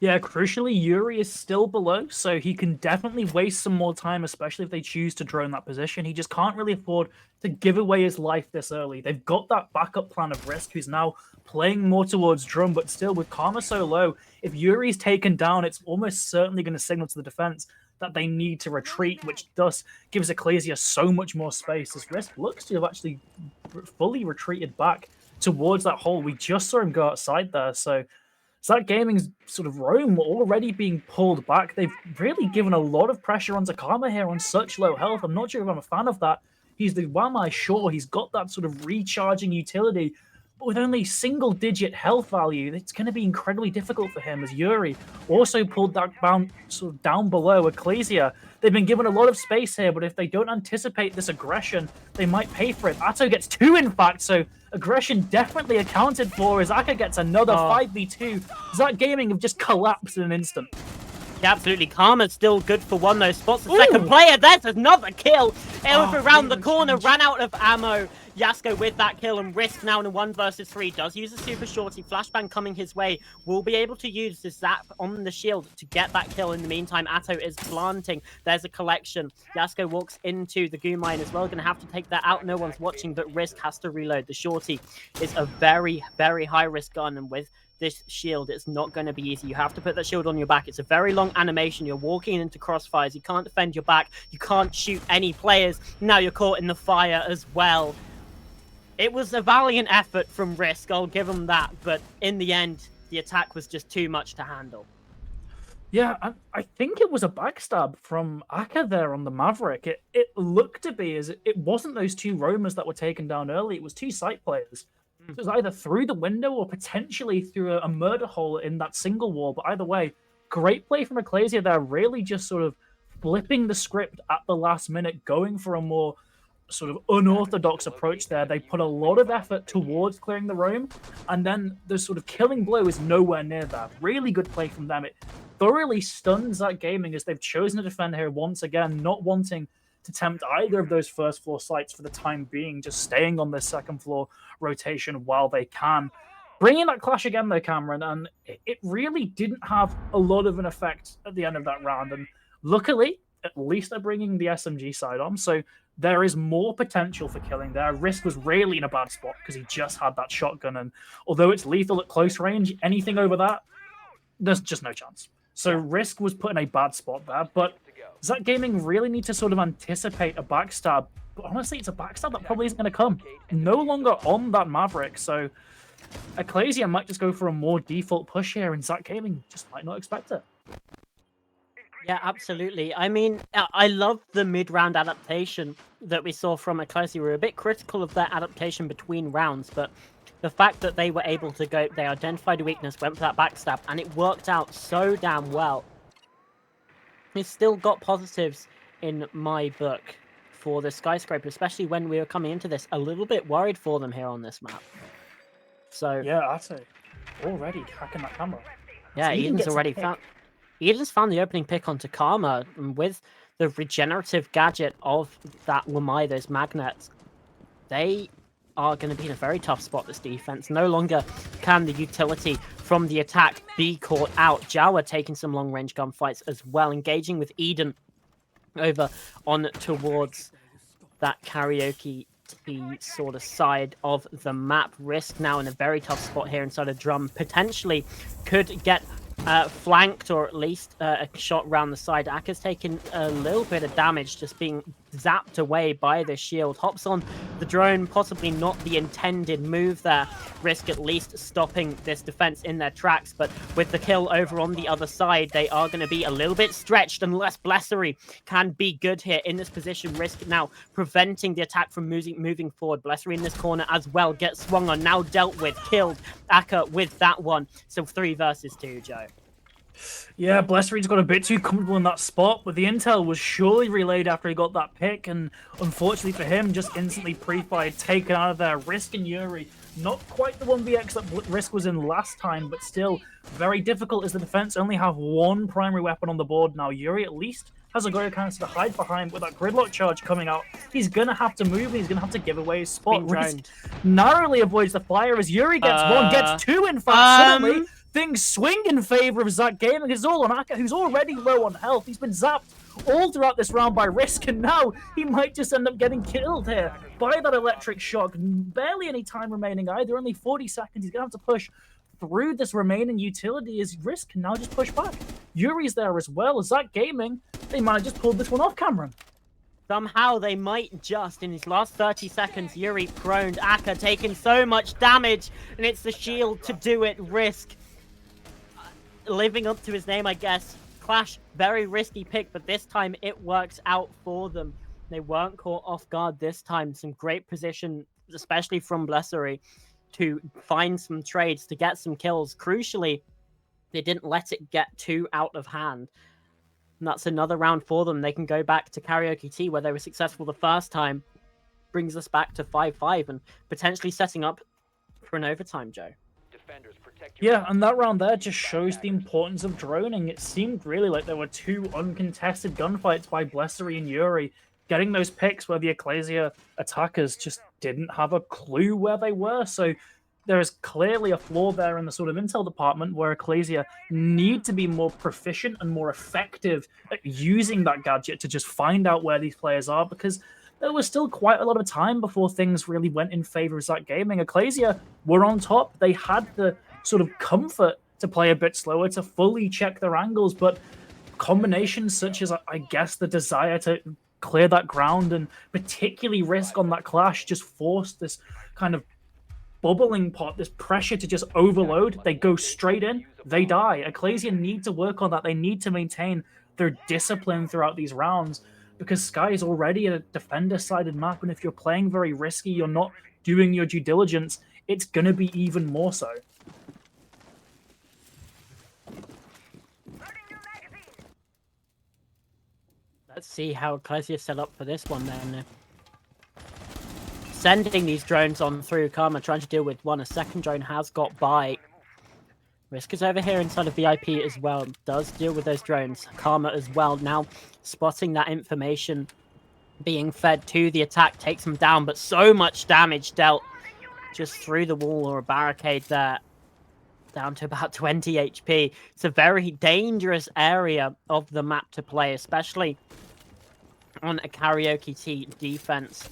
Yeah, crucially, Yuri is still below, so he can definitely waste some more time, especially if they choose to drone that position. He just can't really afford to give away his life this early. They've got that backup plan of Risk, who's now playing more towards Drum, but still with Karma so low, if Yuri's taken down, it's almost certainly going to signal to the defense that they need to retreat, which thus gives Eclezya so much more space, as Risk looks to have actually fully retreated back towards that hole. We just saw him go outside there, so Zach Gaming's sort of roam already being pulled back. They've really given a lot of pressure onto Karma here on such low health. I'm not sure if I'm a fan of that. He's the Wamai, sure, he's got that sort of recharging utility, but with only single-digit health value, it's going to be incredibly difficult for him, as Yuri also pulled that sort of down below. Eclezya, they've been given a lot of space here, but if they don't anticipate this aggression, they might pay for it. Atto gets 2, in fact, so aggression definitely accounted for, as Aka gets another 5v2. Zach Gaming have just collapsed in an instant. Yeah, absolutely. Karma's still good for 1, though. Spots the second player. There's another kill. Elf around the corner, ran out of ammo. Yasko with that kill, and Risk now in a 1 versus 3. Does use a super shorty. Flashbang coming his way. Will be able to use the zap on the shield to get that kill. In the meantime, Atto is planting. There's a collection. Yasko walks into the goo mine as well. Going to have to take that out. No one's watching, but Risk has to reload. The shorty is a very, very high-risk gun, and with this shield, it's not going to be easy. You have to put that shield on your back. It's a very long animation. You're walking into crossfires. You can't defend your back. You can't shoot any players. Now you're caught in the fire as well. It was a valiant effort from Risk, I'll give them that, but in the end, the attack was just too much to handle. Yeah, I think it was a backstab from Aka there on the Maverick. It looked to be, as it wasn't those 2 roamers that were taken down early. It was 2 site players. It was either through the window or potentially through a murder hole in that single wall. But either way, great play from Eclezya there, really just sort of flipping the script at the last minute, going for a more sort of unorthodox approach there. They put a lot of effort towards clearing the roam, and then the sort of killing blow is nowhere near that. Really good play from them. It thoroughly stuns Zach Gaming, as they've chosen to defend here once again, not wanting to tempt either of those first floor sites for the time being, just staying on this second floor rotation while they can. Bringing that clash again though, Cameron, and it really didn't have a lot of an effect at the end of that round. And luckily, at least they're bringing the SMG side on, so there is more potential for killing there. Risk was really in a bad spot because he just had that shotgun, and although it's lethal at close range, anything over that, there's just no chance. So Risk was put in a bad spot there, but Zach Gaming really need to sort of anticipate a backstab. But honestly, it's a backstab that probably isn't going to come. No longer on that Maverick, so Eclezya might just go for a more default push here, and Zach Gaming just might not expect it. Yeah, absolutely. I mean, I love the mid-round adaptation that we saw from Eclezya. We were a bit critical of their adaptation between rounds, but the fact that they were able to go, they identified a weakness, went for that backstab, and it worked out so damn well. It's still got positives in my book for the Skyscraper, especially when we were coming into this a little bit worried for them here on this map. So yeah, Atto already hacking that camera. Yeah, Eden's already found. Eden's found the opening pick onto Karma, and with the regenerative gadget of that Wamai, those magnets, they are going to be in a very tough spot, this defense. No longer can the utility from the attack be caught out. Jawa taking some long-range gunfights as well, engaging with Eden over on towards that karaoke sort of side of the map. Risk now in a very tough spot here inside a drum. Potentially could get flanked, or at least a shot around the side. Aka's taken a little bit of damage, just being zapped away by the shield. Hops on the drone, possibly not the intended move there. Risk at least stopping this defense in their tracks, but with the kill over on the other side, they are going to be a little bit stretched unless Blessery can be good here in this position. Risk now preventing the attack from moving forward. Blessery in this corner as well gets swung on, now dealt with, killed Aka with that one. So 3 versus 2, Joe. Yeah, Blessery's got a bit too comfortable in that spot, but the intel was surely relayed after he got that pick, and unfortunately for him, just instantly pre-fired, taken out of there. Risk and Yuri, not quite the 1vx that Risk was in last time, but still very difficult as the defense only have one primary weapon on the board now. Yuri at least has a great chance to hide behind with that gridlock charge coming out. He's going to have to move, and he's going to have to give away his spot. Risk narrowly avoids the fire as Yuri gets one, gets two in fact, suddenly. Things swing in favor of Zach Gaming. It's all on Aka, who's already low on health. He's been zapped all throughout this round by Risk, and now he might just end up getting killed here by that electric shock. Barely any time remaining either, only 40 seconds. He's going to have to push through this remaining utility as Risk can now just push back. Yuri's there as well. Zach Gaming, they might have just pulled this one off, Cameron. Somehow they might just, in his last 30 seconds, Yuri proned, Aka taking so much damage, and it's the shield to do it. Risk living up to his name, I guess. Clash, very risky pick, but this time it works out for them. They weren't caught off guard this time. Some great position, especially from Blessery, to find some trades, to get some kills. Crucially, they didn't let it get too out of hand. And that's another round for them. They can go back to Karaoke Tea, where they were successful the first time. Brings us back to 5-5 and potentially setting up for an overtime, Joe. Yeah, and that round there just shows the importance of droning. It seemed really like there were two uncontested gunfights by Blessery and Yuri, getting those picks where the Eclezya attackers just didn't have a clue where they were. So there is clearly a flaw there in the sort of intel department where Eclezya need to be more proficient and more effective at using that gadget to just find out where these players are, because there was still quite a lot of time before things really went in favor of Zach Gaming. Eclezya were on top. They had the sort of comfort to play a bit slower, to fully check their angles, but combinations such as, I guess, the desire to clear that ground and particularly Risk on that clash just forced this kind of bubbling pot, this pressure to just overload. They go straight in, they die. Eclezya need to work on that. They need to maintain their discipline throughout these rounds, because Sky is already a defender-sided map, and if you're playing very risky, you're not doing your due diligence, it's going to be even more so. Let's see how Eclezya set up for this one then. Sending these drones on through. Karma trying to deal with one. A second drone has got by. Risk is over here inside of VIP as well. Does deal with those drones. Karma as well. Now spotting that information being fed to the attack. Takes him down, but so much damage dealt just through the wall or a barricade there. Down to about 20 HP. It's a very dangerous area of the map to play, especially on a Karaoke Tea defense.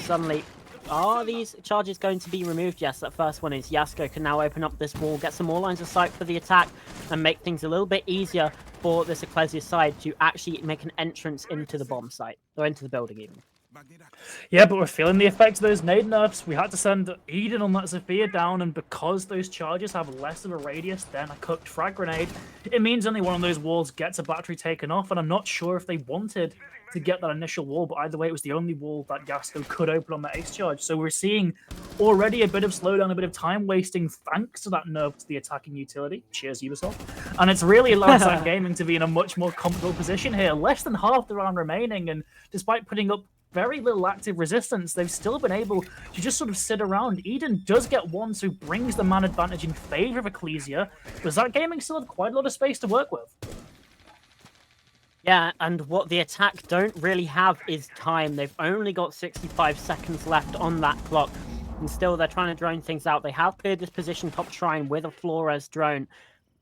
Suddenly, are these charges going to be removed? Yes, that first one is. Yasko can now open up this wall, get some more lines of sight for the attack, and make things a little bit easier for this Eclezya side to actually make an entrance into the bomb site, or into the building even. Yeah, but we're feeling the effects of those nade nerfs. We had to send Eden on that Zafir down, and because those charges have less of a radius than a cooked frag grenade, it means only one of those walls gets a battery taken off, and I'm not sure if they wanted to get that initial wall, but either way, it was the only wall that Yasko could open on that ace charge. So we're seeing already a bit of slowdown, a bit of time wasting thanks to that nerf to the attacking utility. Cheers, Ubisoft. And it's really allowed Zach Gaming to be in a much more comfortable position here. Less than half the round remaining, and despite putting up very little active resistance, they've still been able to just sort of sit around. Eden does get one, so brings the man advantage in favor of Eclezya, but Zach Gaming still have quite a lot of space to work with. Yeah, and what the attack don't really have is time. They've only got 65 seconds left on that clock, and still they're trying to drone things out. They have cleared this position top shrine with a Flores drone,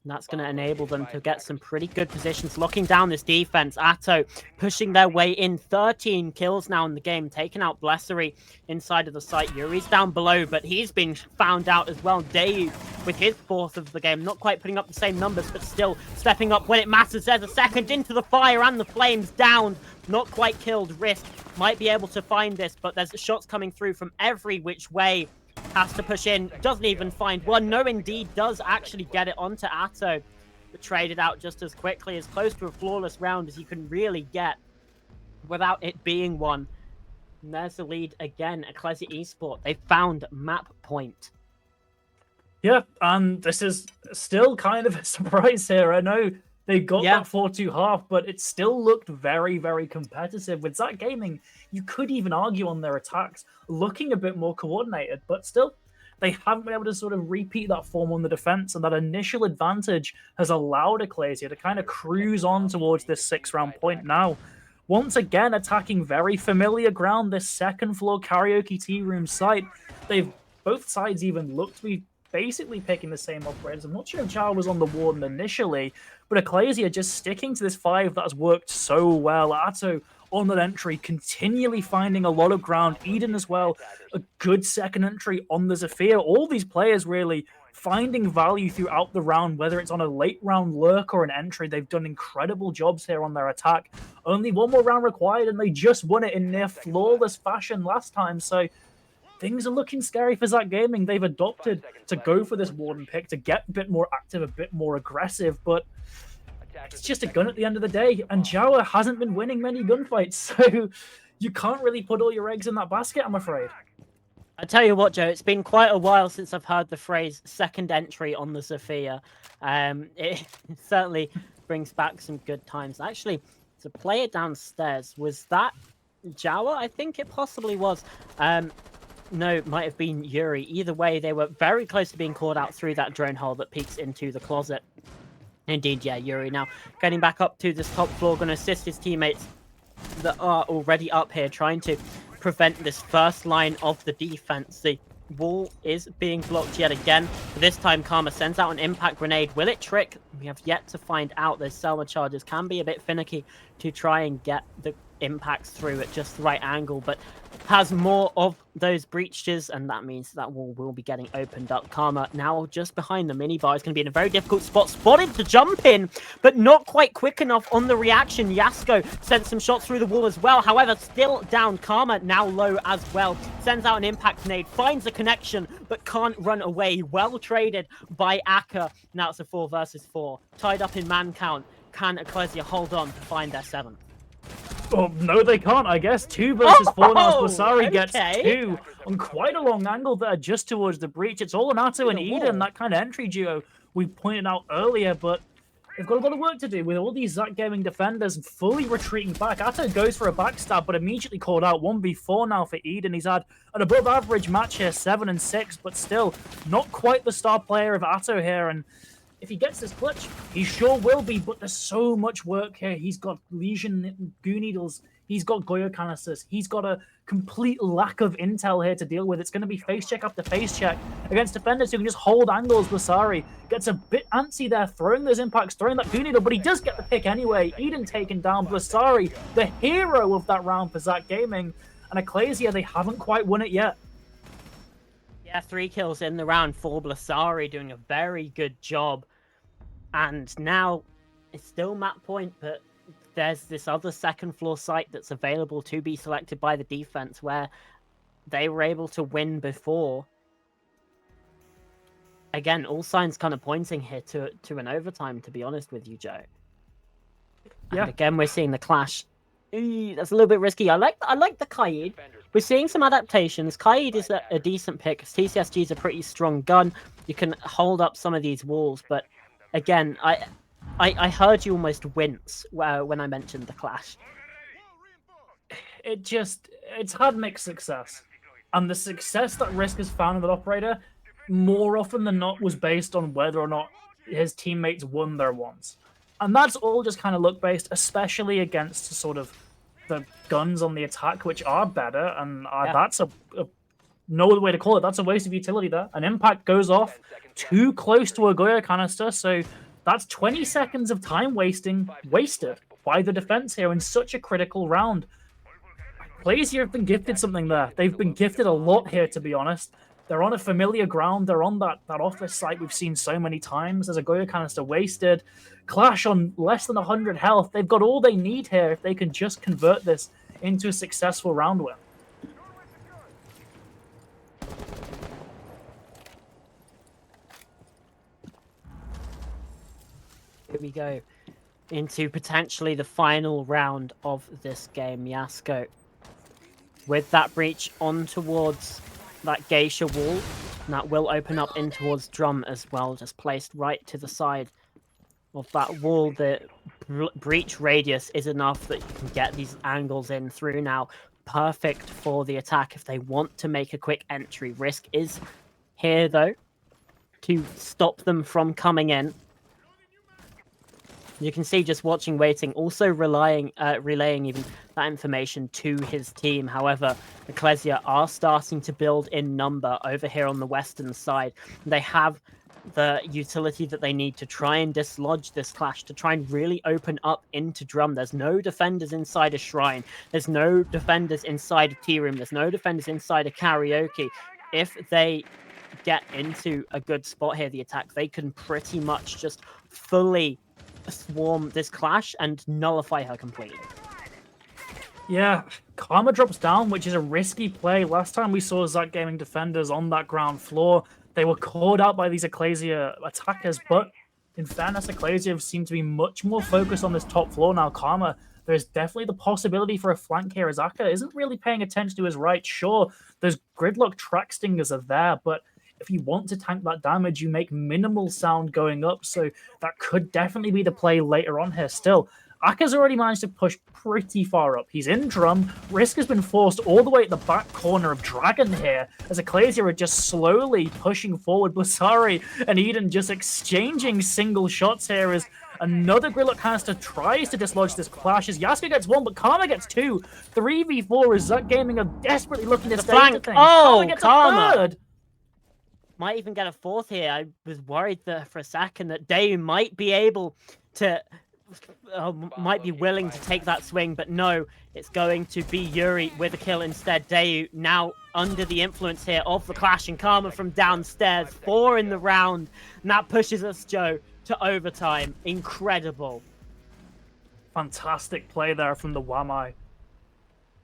And that's going to enable them to get some pretty good positions. Locking down this defense, Atto pushing their way in. 13 kills now in the game, taking out Blessery inside of the site. Yuri's down below, but he's been found out as well. Dayu with his 4th of the game, not quite putting up the same numbers, but still stepping up when it matters. There's a second into the fire and the flames down. Not quite killed. Risk might be able to find this, but there's shots coming through from every which way. Has to push in, doesn't even find one. No, indeed, does actually get it onto Atto, but traded out just as quickly, as close to a flawless round as you can really get without it being one. And there's the lead again, Eclezya Esport. They found map point. Yeah, and this is still kind of a surprise here. I know they got that 4-2 half, but it still looked very, very competitive. With Zach Gaming, you could even argue on their attacks, looking a bit more coordinated, but still, they haven't been able to sort of repeat that form on the defense, and that initial advantage has allowed Eclezya to kind of cruise on towards this 6-round point now. Once again, attacking very familiar ground, this second floor karaoke tea room site. Both sides even looked to be basically picking the same operators. I'm not sure if Jao was on the Warden initially, but Eclezya just sticking to this 5 that has worked so well. Atto on that entry, continually finding a lot of ground. Eden as well, a good second entry on the Zephyr. All these players really finding value throughout the round, whether it's on a late round lurk or an entry. They've done incredible jobs here on their attack. Only one more round required, and they just won it in near flawless fashion last time, so things are looking scary for Zach Gaming. They've adopted to go for this Warden pick, to get a bit more active, a bit more aggressive, but it's just a gun at the end of the day, and Jawa hasn't been winning many gunfights, so you can't really put all your eggs in that basket, I'm afraid. I tell you what, Joe, it's been quite a while since I've heard the phrase second entry on the Zephyr. It certainly brings back some good times. Actually, to play it downstairs, was that Jawa? I think it possibly was. No, it might have been Yuri. Either way, they were very close to being called out through that drone hole that peeks into the closet. Indeed, yeah, Yuri now getting back up to this top floor, going to assist his teammates that are already up here, trying to prevent this first line of the defense. The wall is being blocked yet again. This time, Karma sends out an impact grenade. Will it trick? We have yet to find out. Those Selma charges can be a bit finicky to try and get the impacts through at just the right angle, but has more of those breaches, and that means that wall will be getting opened up. Karma now just behind the minibar is going to be in a very difficult spot. Spotted to jump in, but not quite quick enough on the reaction. Yasko sent some shots through the wall as well. However, still down. Karma now low as well. Sends out an impact grenade, finds a connection, but can't run away. Well traded by Akka. Now it's a 4 versus 4. Tied up in man count. Can Eclezya hold on to find their 7th? Oh, no, they can't, I guess. 2 versus 4 now. Blasari gets 2 on quite a long angle there, just towards the breach. It's all Anato and Eden, that kind of entry duo we pointed out earlier, but they've got a lot of work to do with all these Zach Gaming defenders fully retreating back. Atto goes for a backstab, but immediately called out. 1v4 now for Eden. He's had an above average match here, 7 and 6, but still not quite the star player of Atto here, and if he gets this clutch, he sure will be, but there's so much work here. He's got Legion Goo Needles, he's got Goyo Canisters, he's got a complete lack of intel here to deal with. It's going to be face check after face check against defenders who can just hold angles. Blasari gets a bit antsy there, throwing those impacts, throwing that Goo Needle, but he does get the pick anyway. Eden taken down. Blasari, the hero of that round for Zach Gaming, and Eclezya, they haven't quite won it yet. Yeah, 3 kills in the round for Blasari, doing a very good job. And now it's still map point, but there's this other second floor site that's available to be selected by the defense where they were able to win before. Again, all signs kind of pointing here to an overtime, to be honest with you, Joe. Yeah. And again, we're seeing the clash. That's a little bit risky. I like the Kaid. We're seeing some adaptations. Kaid is a decent pick. TCSG is a pretty strong gun. You can hold up some of these walls, but again, I heard you almost wince when I mentioned the clash. It's had mixed success. And the success that Risk has found in that operator, more often than not, was based on whether or not his teammates won their ones. And that's all just kind of luck-based, especially against sort of the guns on the attack, which are better, and that's no other way to call it. That's a waste of utility there. An impact goes off too close to a Goyo canister, so That's 20 seconds of time wasted by the defense here in such a critical round. Eclezya have been gifted something there. They've been gifted a lot here, to be honest. They're on a familiar ground. They're on that office site we've seen so many times. There's a Goyo canister wasted. Clash on less than 100 health. They've got all they need here if they can just convert this into a successful round win. Here we go into potentially the final round of this game. Yasko with that breach on towards that geisha wall, and that will open up in towards drum as well, just placed right to the side of that wall. The breach radius is enough that you can get these angles in through now. Perfect for the attack if they want to make a quick entry. Risk is here though to stop them from coming in. You can see just watching Waiting, also relaying even that information to his team. However, Eclezya are starting to build in number over here on the western side. They have the utility that they need to try and dislodge this clash, to try and really open up into drum. There's no defenders inside a shrine. There's no defenders inside a tea room. There's no defenders inside a karaoke. If they get into a good spot here, the attack, they can pretty much just fully swarm this clash and nullify her completely. Yeah, Karma drops down, which is a risky play. Last time we saw Zach Gaming defenders on that ground floor, they were called out by these Eclezya attackers, but in fairness, Eclezya seem to be much more focused on this top floor now. Karma, there's definitely the possibility for a flank here as Aka isn't really paying attention to his right. Sure, those gridlock track stingers are there, but if you want to tank that damage, you make minimal sound going up, so that could definitely be the play later on here. Still, Aka's already managed to push pretty far up. He's in drum. Risk has been forced all the way at the back corner of Dragon here, as Eclezya are just slowly pushing forward. Blasari and Eden just exchanging single shots here as another Gridlock canister tries to dislodge this clash. As Yasko gets one, but Karma gets two. 3v4 as Zach Gaming are desperately looking to stay into things. Oh, Karma gets Karma. a third. Might even get a fourth here. I was worried that for a second that Dayu might be able to, might be willing to take that swing, but no, it's going to be Yuri with a kill instead. Dayu now under the influence here of the clash, and Karma from downstairs, 4 in the round, and that pushes us, Joe, to overtime. Incredible. Fantastic play there from the Wamai.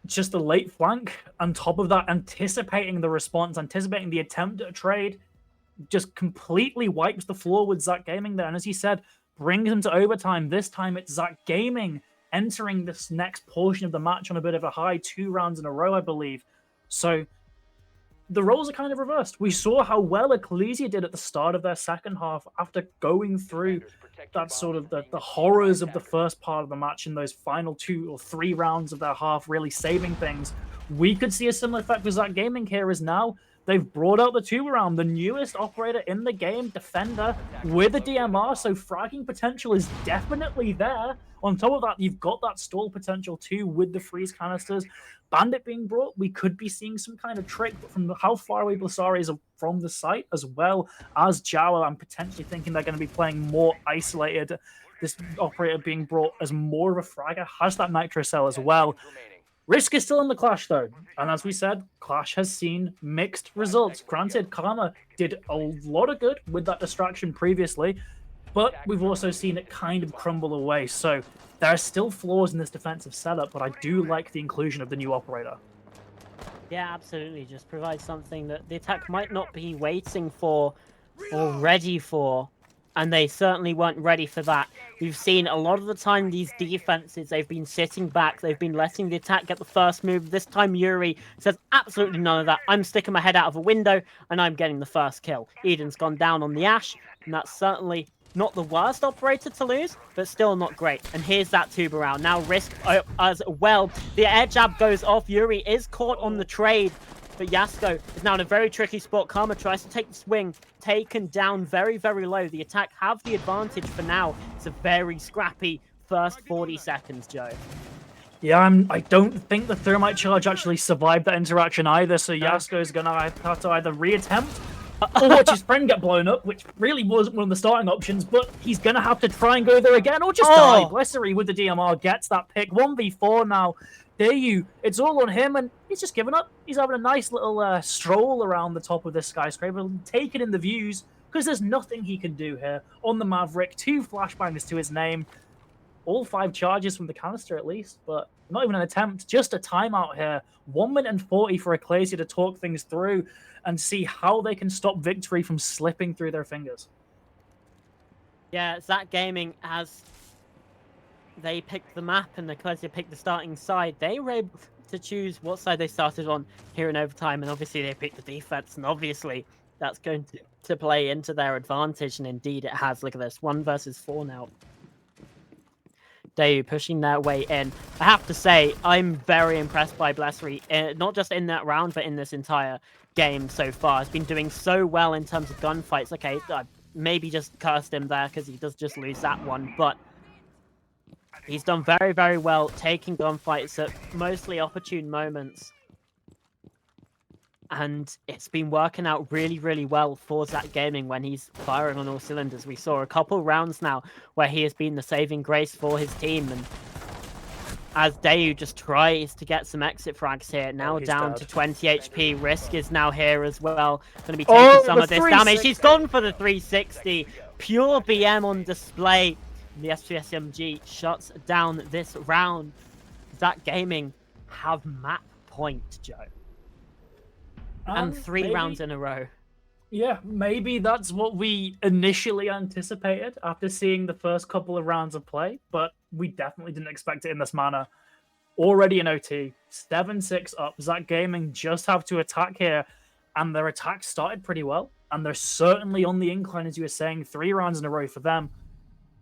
Just a late flank on top of that, anticipating the response, anticipating the attempt at a trade, just completely wipes the floor with Zach Gaming there. And as he said, brings him to overtime. This time it's Zach Gaming entering this next portion of the match on a bit of a high, 2 rounds in a row, I believe. So the roles are kind of reversed. We saw how well Eclezya did at the start of their second half after going through that sort of the horrors of the first part of the match in those final 2 or 3 rounds of their half, really saving things. We could see a similar effect with Zach Gaming here, as now they've brought out the 2-round, the newest operator in the game, defender with a DMR, so fragging potential is definitely there. On top of that, you've got that stall potential too with the freeze canisters. Bandit being brought, we could be seeing some kind of trick, but from how far away Blasari is from the site, as well as Jawa, I'm potentially thinking they're going to be playing more isolated. This operator being brought as more of a fragger, has that nitro cell as well. Risk is still in the clash though, and as we said, clash has seen mixed results. Granted, Karma did a lot of good with that distraction previously, but we've also seen it kind of crumble away. So there are still flaws in this defensive setup, but I do like the inclusion of the new operator. Yeah, absolutely. Just provide something that the attack might not be waiting for or ready for, and they certainly weren't ready for that. We've seen a lot of the time these defenses, they've been sitting back, they've been letting the attack get the first move. This time Yuri says absolutely none of that. I'm sticking my head out of a window and I'm getting the first kill. Eden's gone down on the Ash, and that's certainly not the worst operator to lose, but still not great. And here's that tuber round. Now Risk as well. The air jab goes off. Yuri is caught on the trade, but Yasko is now in a very tricky spot. Karma tries to take the swing, taken down very, very low. The attack have the advantage for now. It's a very scrappy first 40 seconds, Joe. Yeah, I don't think the thermite charge actually survived that interaction either, so Yasko is going to have to either reattempt or watch his friend get blown up, which really wasn't one of the starting options, but he's going to have to try and go there again, or just die. Blessery with the DMR gets that pick. 1v4 now. Dayu, it's all on him, and he's just given up. He's having a nice little stroll around the top of this skyscraper, taking in the views, because there's nothing he can do here. On the Maverick, 2 flashbangs to his name, all 5 charges from the canister at least, but not even an attempt, just a timeout here. 1 minute and 40 for Eclezya to talk things through and see how they can stop victory from slipping through their fingers. Yeah, Zach Gaming, as they picked the map and Eclezya picked the starting side, they were able to choose what side they started on here in overtime, and obviously they picked the defense, and obviously that's going to play into their advantage, and indeed it has. Look at this, 1 versus 4 now. Dayu pushing their way in. I have to say, I'm very impressed by Blessery, not just in that round, but in this entire game so far. He's been doing so well in terms of gunfights. Okay, I maybe just cursed him there because he does just lose that one, but he's done very, very well taking gunfights at mostly opportune moments. And it's been working out really, really well for Zach Gaming when he's firing on all cylinders. We saw a couple rounds now where he has been the saving grace for his team. And as Dayu just tries to get some exit frags here, now down to 20 HP. Risk is now here as well. Going to be taking some of this damage. He's gone for the 360. Pure BM on display. The SPSMG shuts down this round. Zach Gaming have map point, Joe. And 3 rounds in a row. Yeah, maybe that's what we initially anticipated after seeing the first couple of rounds of play, but we definitely didn't expect it in this manner. Already in OT, 7-6 up. Zach Gaming just have to attack here, and their attack started pretty well, and they're certainly on the incline, as you were saying, 3 rounds in a row for them.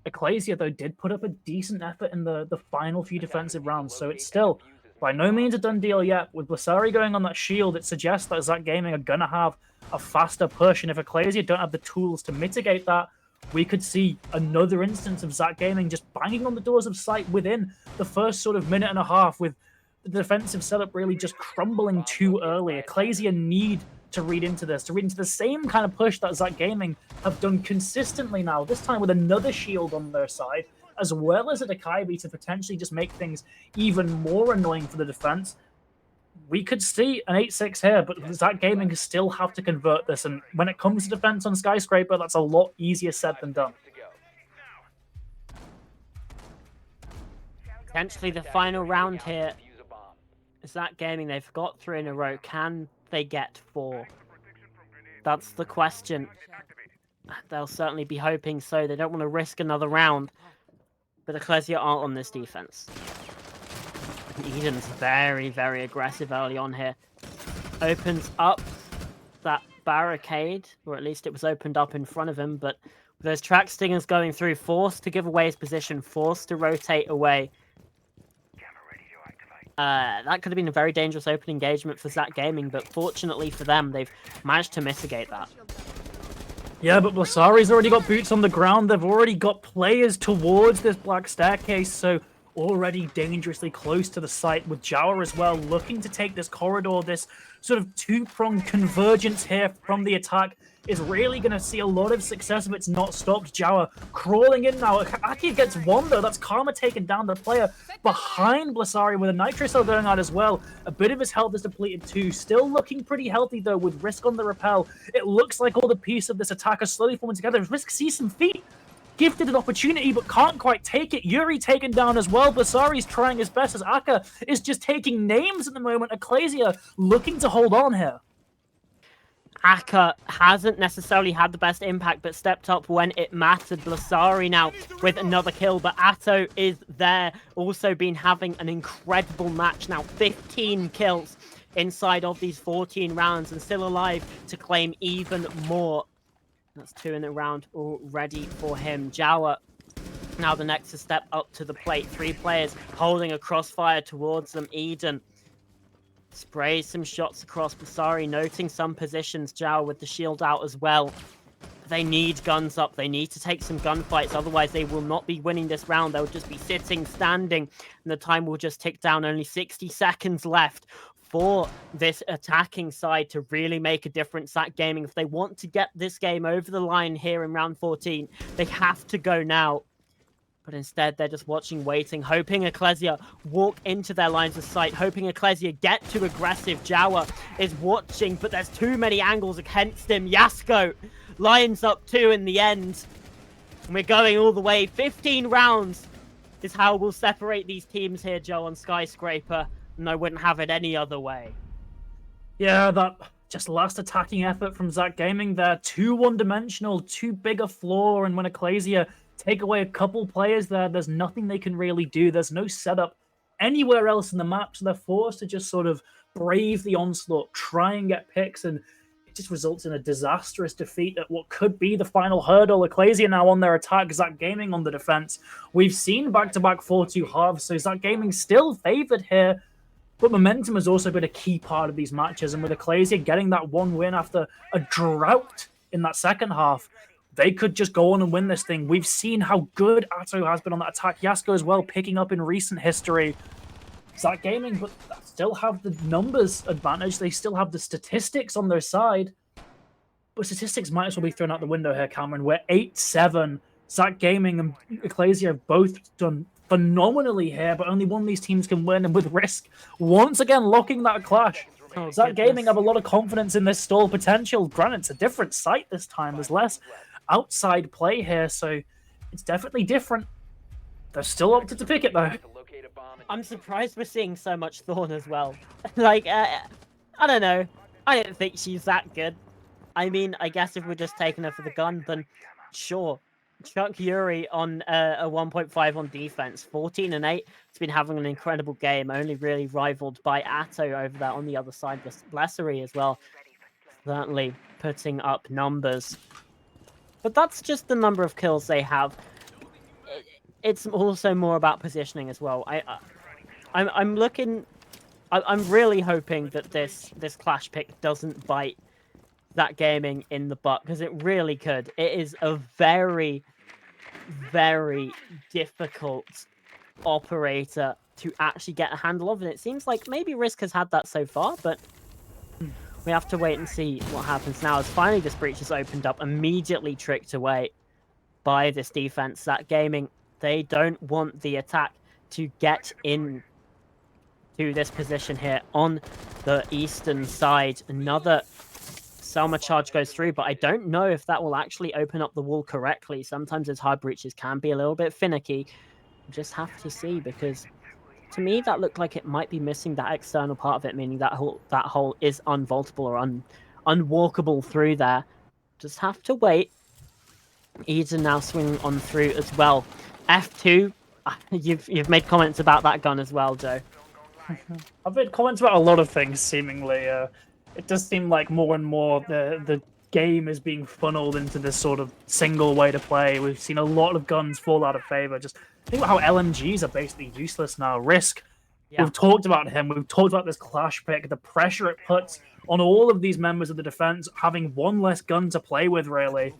Eclezya, though, did put up a decent effort in the final few defensive rounds, so it's still by no means a done deal yet. With Blessery going on that shield, it suggests that Zach Gaming are going to have a faster push, and if Eclezya don't have the tools to mitigate that, we could see another instance of Zach Gaming just banging on the doors of sight within the first sort of minute and a half, with the defensive setup really just crumbling too early. Eclezya need to read into this, to read into the same kind of push that Zach Gaming have done consistently now, this time with another shield on their side, as well as a Dakaibi to potentially just make things even more annoying for the defense. We could see an 8-6 here, but Zach Gaming still have to convert this, and when it comes to defense on Skyscraper, that's a lot easier said than done. Potentially the final round here. Zach Gaming, they've got 3 in a row. Can they get 4? That's the question. They'll certainly be hoping so. They don't want to risk another round. But Eclezya aren't on this defense. Eden's very, very aggressive early on here. Opens up that barricade, or at least it was opened up in front of him, but with those track stingers going through, forced to give away his position, forced to rotate away. That could have been a very dangerous open engagement for Zach Gaming, but fortunately for them, they've managed to mitigate that. Yeah, but Blessery's already got boots on the ground. They've already got players towards this black staircase, so already dangerously close to the site, with Jawa as well looking to take this corridor. This sort of 2-pronged convergence here from the attack is really going to see a lot of success if it's not stopped. Jawa crawling in now. Aki gets 1 though. That's Karma taking down the player behind Blessery with a Nitro Cell going on as well. A bit of his health is depleted too. Still looking pretty healthy though, with Risk on the rappel. It looks like all the pieces of this attack are slowly forming together. Risk sees some feet. Gifted an opportunity, but can't quite take it. Yuri taken down as well. Blessery's trying his best as Aka is just taking names at the moment. Eclezya looking to hold on here. Aka hasn't necessarily had the best impact, but stepped up when it mattered. Blessery now with another kill, but Atto is there. Also been having an incredible match now. 15 kills inside of these 14 rounds and still alive to claim even more. That's 2 in a round already for him. Jawa, now the next step up to the plate. 3 players holding a crossfire towards them. Eden sprays some shots across. Blessery noting some positions. Jawa with the shield out as well. They need guns up. They need to take some gunfights. Otherwise, they will not be winning this round. They'll just be sitting, standing, and the time will just tick down. Only 60 seconds left for this attacking side to really make a difference at gaming. If they want to get this game over the line here in round 14, they have to go now. But instead, they're just watching, waiting, hoping Eclezya walk into their lines of sight, hoping Eclezya get too aggressive. Jawa is watching, but there's too many angles against him. Yasko lines up 2 in the end. And we're going all the way. 15 rounds is how we'll separate these teams here, Joe, on Skyscraper. And I wouldn't have it any other way. Yeah, that just last attacking effort from Zach Gaming there. Too one-dimensional, too big a flaw. And when Eclezya take away a couple players there's nothing they can really do. There's no setup anywhere else in the map, so they're forced to just sort of brave the onslaught, try and get picks, and it just results in a disastrous defeat at what could be the final hurdle. Eclezya now on their attack, Zach Gaming on the defense. We've seen back-to-back 4-2 halves, so Zach Gaming still favored here, but momentum has also been a key part of these matches, and with Eclezya getting that one win after a drought in that second half, they could just go on and win this thing. We've seen how good Atto has been on that attack. Yasko as well, picking up in recent history. Zach Gaming, but still have the numbers advantage. They still have the statistics on their side. But statistics might as well be thrown out the window here, Cameron. We're 8-7. Zach Gaming and Eclezya have both done phenomenally here, but only one of these teams can win, and with Risk once again locking that clash. Zach Gaming have a lot of confidence in this stall potential. Granted, it's a different site this time. There's less outside play here, so it's definitely different. They're still opted to pick it, though. I'm surprised we're seeing so much Thorn as well. Like, I don't know. I don't think she's that good. I mean, I guess if we're just taking her for the gun, then sure. Chuck Yuri on a 1.5 on defense, 14 and 8. He's been having an incredible game, only really rivaled by Atto over there on the other side. Blessery as well, certainly putting up numbers. But that's just the number of kills they have. It's also more about positioning as well. I'm really hoping that this clash pick doesn't bite that Gaming in the butt, because it really could. It is a very, very difficult operator to actually get a handle of, and it seems like maybe Risk has had that so far, but we have to wait and see what happens now, as finally this breach is opened up, immediately tricked away by this defense. That Gaming, they don't want the attack to get in to this position here on the eastern side. Another Selma charge goes through, but I don't know if that will actually open up the wall correctly. Sometimes those hard breaches can be a little bit finicky. Just have to see, because to me that looked like it might be missing that external part of it, meaning that hole is unvaultable or unwalkable through there. Just have to wait. Eden now swinging on through as well. F2, you've made comments about that gun as well, Joe. I've made comments about a lot of things, seemingly. It does seem like more and more the game is being funneled into this sort of single way to play. We've seen a lot of guns fall out of favor. Just think about how LMGs are basically useless now. Risk, yeah. We've talked about him. We've talked about this clash pick, the pressure it puts on all of these members of the defense, having one less gun to play with, really.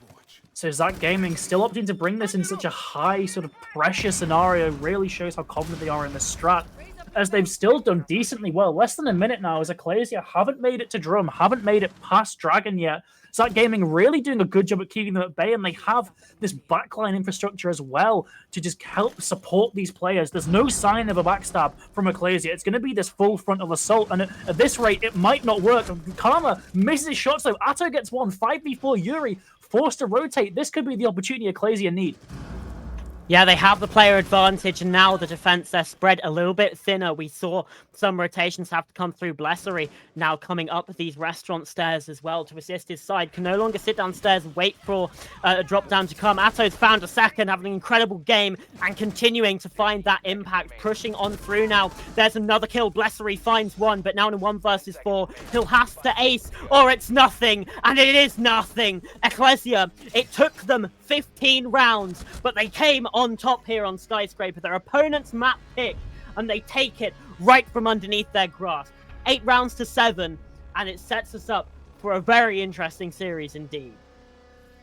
So Zach Gaming still opting to bring this in such a high sort of pressure scenario really shows how confident they are in this strat, as they've still done decently well. Less than a minute now as Eclezya haven't made it to Drum, haven't made it past Dragon yet. Zach Gaming really doing a good job at keeping them at bay, and they have this backline infrastructure as well to just help support these players. There's no sign of a backstab from Eclezya. It's going to be this full frontal assault, and at this rate, it might not work. Karma misses his shots, though. Atto gets one. 5v4 Yuri forced to rotate. This could be the opportunity Eclezya need. Yeah, they have the player advantage, and now the defense, they're spread a little bit thinner. We saw some rotations have to come through. Blessery now coming up these restaurant stairs as well to assist his side. Can no longer sit downstairs and wait for a drop down to come. Atto's found a second, having an incredible game and continuing to find that impact, pushing on through now. There's another kill. Blessery finds one, but now in 1 versus 4, he'll have to ace or it's nothing, and it is nothing. Eclezya, it took them 15 rounds, but they came on top here on Skyscraper. Their opponent's map pick, and they take it right from underneath their grasp. 8 rounds to 7, and it sets us up for a very interesting series indeed.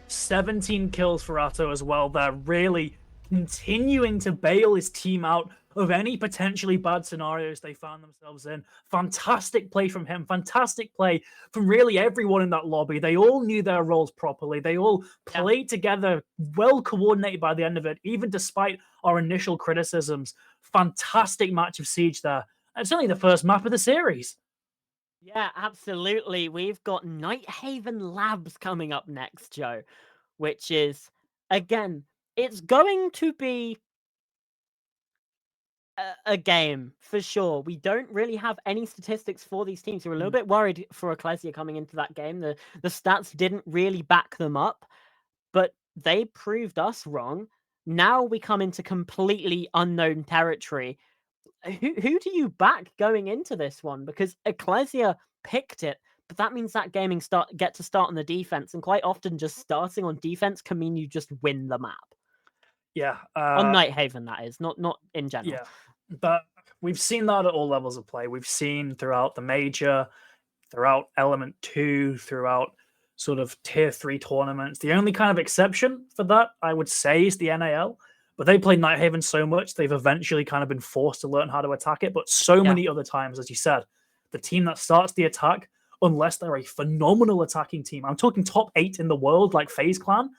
17 kills for Atto as well. They're really continuing to bail his team out of any potentially bad scenarios they found themselves in. Fantastic play from him. Fantastic play from really everyone in that lobby. They all knew their roles properly. They all Yeah. played together, well coordinated by the end of it, even despite our initial criticisms. Fantastic match of Siege there. It's only the first map of the series. Yeah, absolutely. We've got Nighthaven Labs coming up next, Joe, which is, again, it's going to be a game for sure. We don't really have any statistics for these teams. We're a little Mm. bit worried for Eclezya coming into that game. The stats didn't really back them up, but they proved us wrong. Now we come into completely unknown territory. Who do you back going into this one? Because Eclezya picked it, but that means that gaming get to start on the defense, and quite often just starting on defense can mean you just win the map. Yeah, On Nighthaven, that is, not in general. yeah. But we've seen that at all levels of play. We've seen throughout the major, throughout Element 2, throughout sort of Tier 3 tournaments. The only kind of exception for that, I would say, is the NAL. But they played Nighthaven so much, they've eventually kind of been forced to learn how to attack it. But so Yeah. many other times, as you said, the team that starts the attack, unless they're a phenomenal attacking team, I'm talking top 8 in the world, like FaZe Clan,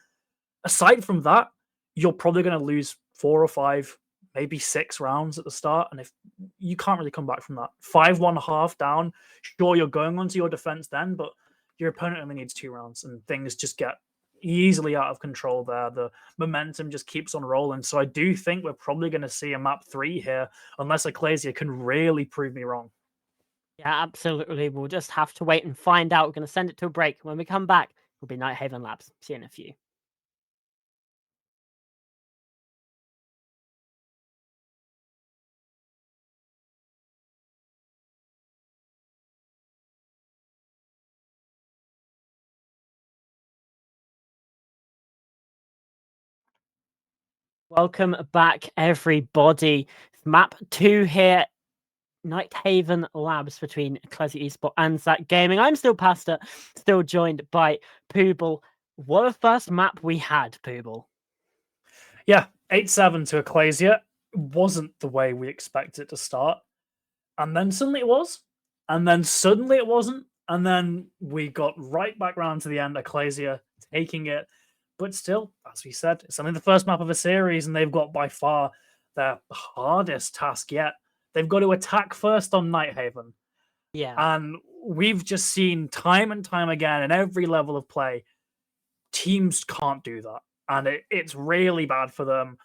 aside from that, you're probably going to lose 4 or 5, maybe 6 rounds at the start. And if you can't really come back from that, 5-1 half down, sure, you're going onto your defense then, but your opponent only needs 2 rounds and things just get easily out of control there. The momentum just keeps on rolling. So I do think we're probably going to see a map 3 here, unless Eclezya can really prove me wrong. Yeah, absolutely. We'll just have to wait and find out. We're going to send it to a break. When we come back, it'll be Nighthaven Labs. See you in a few. Welcome back, everybody. Map 2 here, Nighthaven Labs between Eclezya Esport and Zach Gaming. I'm still Pastor, still joined by Pooble. What a first map we had, Pooble. Yeah, 8-7 to Eclezya wasn't the way we expected it to start. And then suddenly it was, and then suddenly it wasn't, and then we got right back round to the end. Eclezya taking it, but still, as we said, it's only the first map of a series, and they've got by far their hardest task yet. They've got to attack first on Nighthaven, Yeah. and we've just seen time and time again in every level of play, teams can't do that, and it's really bad for them.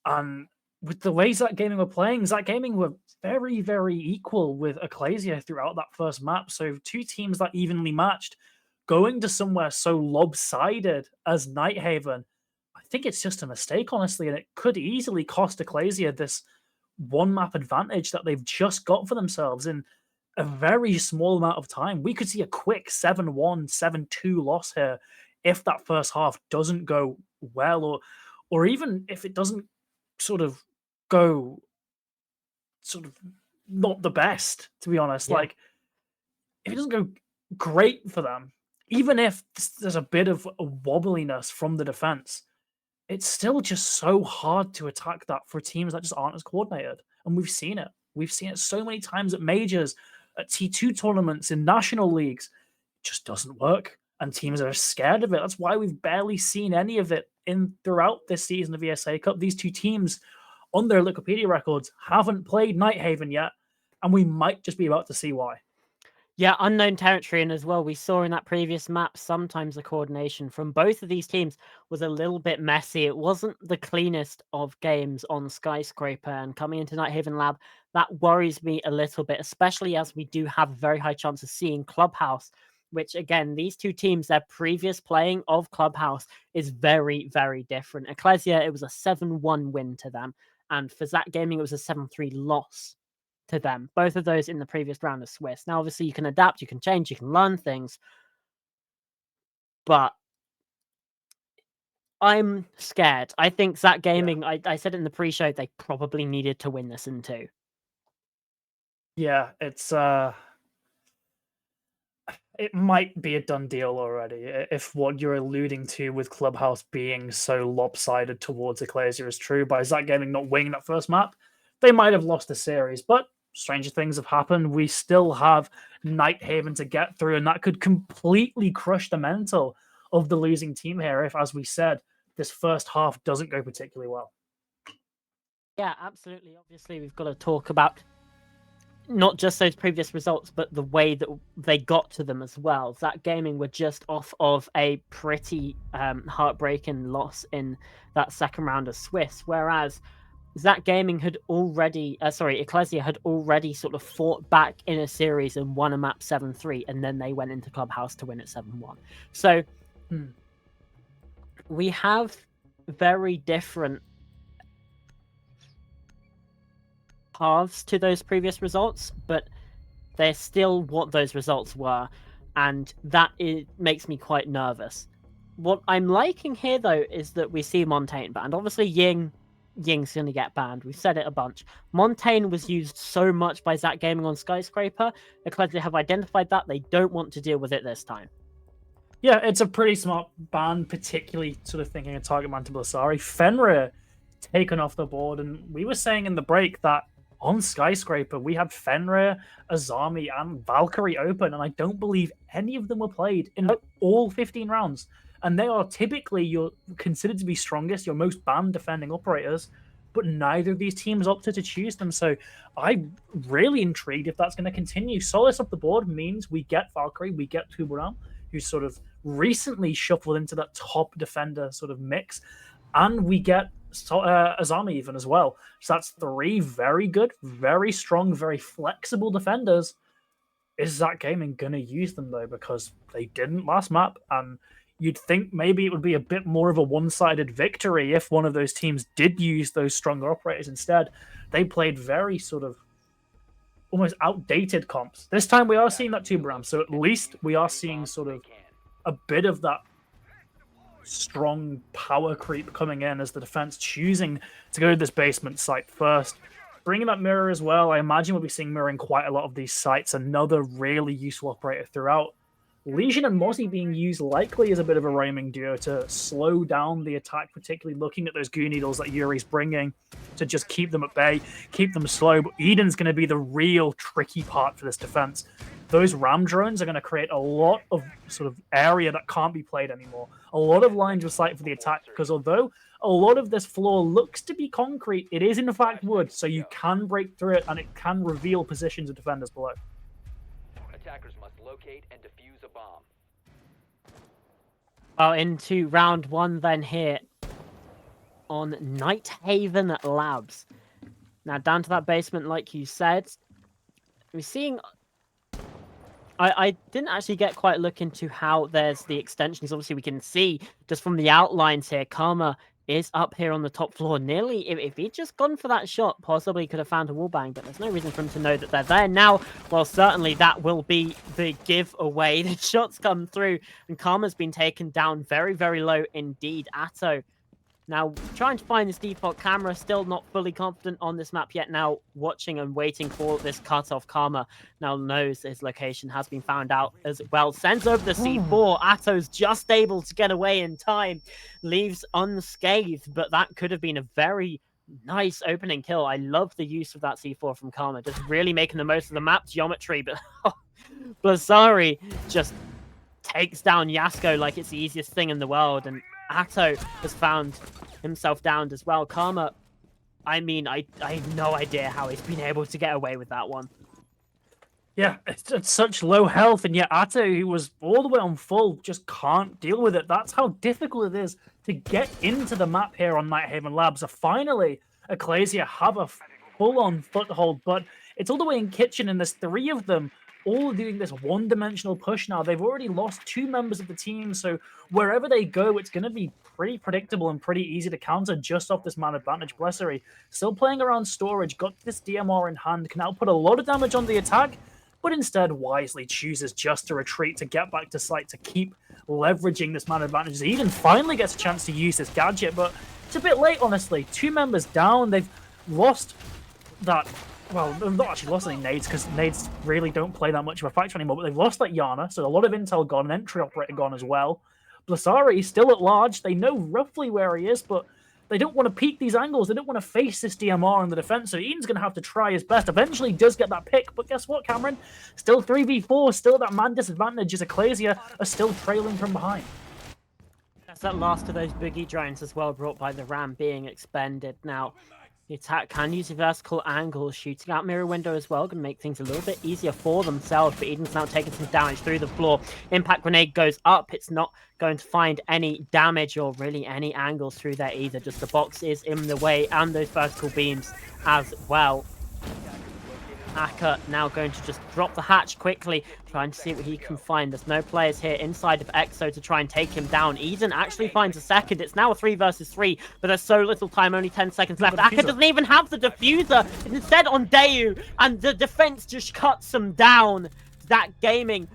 And with the ways that gaming were playing, that gaming were very, very equal with Eclezya throughout that first map. So two teams that evenly matched, going to somewhere so lopsided as Nighthaven, I think it's just a mistake, honestly, and it could easily cost Eclezya this one map advantage that they've just got for themselves in a very small amount of time. We could see a quick 7-1, 7-2 loss here if that first half doesn't go well, or even if it doesn't sort of go sort of not the best, to be honest. Yeah. Like, if it doesn't go great for them, even if there's a bit of a wobbliness from the defense, it's still just so hard to attack that for teams that just aren't as coordinated. And we've seen it. We've seen it so many times at majors, at T2 tournaments, in national leagues. It just doesn't work. And teams are scared of it. That's why we've barely seen any of it in throughout this season of ESA Cup. These two teams on their Wikipedia records haven't played Nighthaven yet, and we might just be about to see why. Yeah, unknown territory. And as well, we saw in that previous map, sometimes the coordination from both of these teams was a little bit messy. It wasn't the cleanest of games on Skyscraper. And coming into Nighthaven Lab, that worries me a little bit, especially as we do have a very high chance of seeing Clubhouse, which again, these two teams, their previous playing of Clubhouse is very, very different. Eclezya, it was a 7-1 win to them. And for Zach Gaming, it was a 7-3 loss to them. Both of those in the previous round of Swiss. Now, obviously, you can adapt, you can change, you can learn things, but I'm scared. I think Zach Yeah. Gaming, I said it in the pre-show, they probably needed to win this in two. Yeah, it's It might be a done deal already if what you're alluding to with Clubhouse being so lopsided towards Eclezya is true. By Zach Gaming not winning that first map, they might have lost the series, but stranger things have happened. We still have Nighthaven to get through, and that could completely crush the mental of the losing team here if, as we said, this first half doesn't go particularly well. Yeah, absolutely. Obviously, we've got to talk about not just those previous results, but the way that they got to them as well. Zach Gaming were just off of a pretty heartbreaking loss in that second round of Swiss, whereas Zach Gaming had already, Eclezya had already sort of fought back in a series and won a map 7-3, and then they went into Clubhouse to win it 7-1. So we have very different paths to those previous results, but they're still what those results were, and makes me quite nervous. What I'm liking here, though, is that we see Montaigne banned. Obviously, Ying's going to get banned. We've said it a bunch. Montaigne was used so much by Zach Gaming on Skyscraper. Eclezya have identified that. They don't want to deal with it this time. Yeah, it's a pretty smart ban, particularly sort of thinking a target man to Blasari. Fenrir taken off the board, and we were saying in the break that on Skyscraper, we had Fenrir, Azami, and Valkyrie open, and I don't believe any of them were played in all 15 rounds. And they are typically considered to be strongest, your most banned defending operators, but neither of these teams opted to choose them. So I'm really intrigued if that's going to continue. Solace up the board means we get Valkyrie, we get Tuburam, who's sort of recently shuffled into that top defender sort of mix, and we get Azami even as well. So that's 3 very good, very strong, very flexible defenders. Is Zach Gaming going to use them, though? Because they didn't last map, and you'd think maybe it would be a bit more of a one-sided victory if one of those teams did use those stronger operators instead. They played very sort of almost outdated comps. This time we are seeing that Tuburam, so at least we are seeing sort of a bit of that strong power creep coming in as the defense choosing to go to this basement site first. Bringing that mirror as well, I imagine we'll be seeing mirror in quite a lot of these sites. Another really useful operator throughout. Legion and Mozzie being used likely as a bit of a roaming duo to slow down the attack, particularly looking at those goo needles that Yuri's bringing to just keep them at bay, keep them slow. But Eden's going to be the real tricky part for this defense. Those ram drones are going to create a lot of sort of area that can't be played anymore. A lot of lines of sight for the attack, because although a lot of this floor looks to be concrete, it is in fact wood, so you can break through it and it can reveal positions of defenders below. Attackers must locate and defuse a bomb. Well, into round 1 then here on Nighthaven Labs. Now down to that basement, like you said. We're seeing... I didn't actually get quite a look into how there's the extensions. Obviously, we can see just from the outlines here, Karma is up here on the top floor. Nearly, if he'd just gone for that shot, possibly could have found a wallbang, but there's no reason for him to know that they're there now. Well, certainly that will be the giveaway. The shots come through, and Karma's been taken down very, very low indeed. Atto now trying to find this default camera, still not fully confident on this map yet. Now watching and waiting for this cut-off. Karma now knows his location has been found out as well. Sends over the C4. Atto's just able to get away in time. Leaves unscathed, but that could have been a very nice opening kill. I love the use of that C4 from Karma. Just really making the most of the map geometry. But Blasari just takes down Yasko like it's the easiest thing in the world. And Atto has found himself downed as well. Karma, I mean, I have no idea how he's been able to get away with that one. Yeah, it's such low health, and yet Atto, who was all the way on full, just can't deal with it. That's how difficult it is to get into the map here on Nighthaven Labs. So finally, Eclezya have a full-on foothold, but it's all the way in kitchen, and there's 3 of them all doing this one-dimensional push now. They've already lost 2 members of the team, so wherever they go, it's going to be pretty predictable and pretty easy to counter just off this man advantage. Blessery still playing around storage, got this DMR in hand, can now put a lot of damage on the attack, but instead wisely chooses just to retreat to get back to site to keep leveraging this man advantage. Eden finally gets a chance to use this gadget, but it's a bit late, honestly. 2 members down. They've lost that well, they've not actually lost any nades because nades really don't play that much of a factor anymore, but they've lost that Yana, so a lot of intel gone, an entry operator gone as well. Blasari still at large. They know roughly where he is, but they don't want to peek these angles. They don't want to face this DMR in the defense, so Eden's going to have to try his best. Eventually, he does get that pick, but guess what, Cameron? Still 3v4, still that man disadvantage as Eclezya are still trailing from behind. That's that last of those boogie drones as well, brought by the Ram being expended. Now, the attack can use a vertical angle, shooting out mirror window as well, going to make things a little bit easier for themselves, but Eden's now taking some damage through the floor. Impact grenade goes up. It's not going to find any damage or really any angles through there either. Just the box is in the way and those vertical beams as well. Aka now going to just drop the hatch quickly, trying to see what he can find. There's no players here inside of EXO to try and take him down. Eden actually finds a second. It's now a 3 versus 3, but there's so little time, only 10 seconds left. Aka doesn't even have the diffuser. It's instead on Dayu, and the defense just cuts him down. That gaming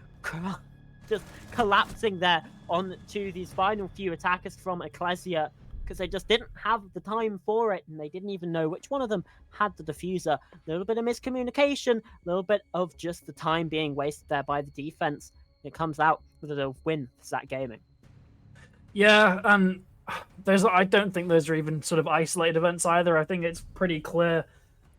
just collapsing there on to these final few attackers from Eclezya, because they just didn't have the time for it, and they didn't even know which one of them had the diffuser. A little bit of miscommunication, a little bit of just the time being wasted there by the defense. It comes out with a win for Zach Gaming. Yeah, and I don't think those are even sort of isolated events either. I think it's pretty clear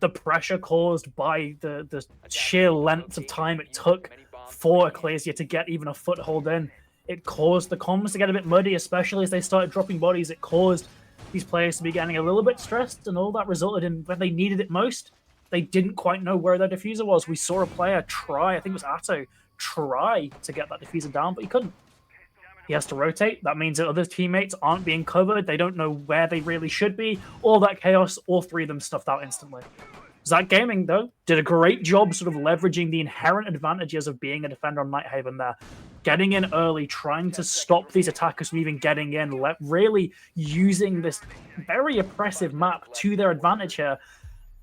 the pressure caused by the sheer length of time it took for Eclezya to get even a foothold in. It caused the comms to get a bit muddy, especially as they started dropping bodies. It caused these players to be getting a little bit stressed, and all that resulted in when they needed it most, they didn't quite know where their diffuser was. We saw a player try, I think it was Atto, try to get that diffuser down, but he couldn't. He has to rotate. That means that other teammates aren't being covered. They don't know where they really should be. All that chaos, all three of them stuffed out instantly. Zach Gaming, though, did a great job sort of leveraging the inherent advantages of being a defender on Nighthaven there. Getting in early, trying to stop these attackers from even getting in, really using this very oppressive map to their advantage here.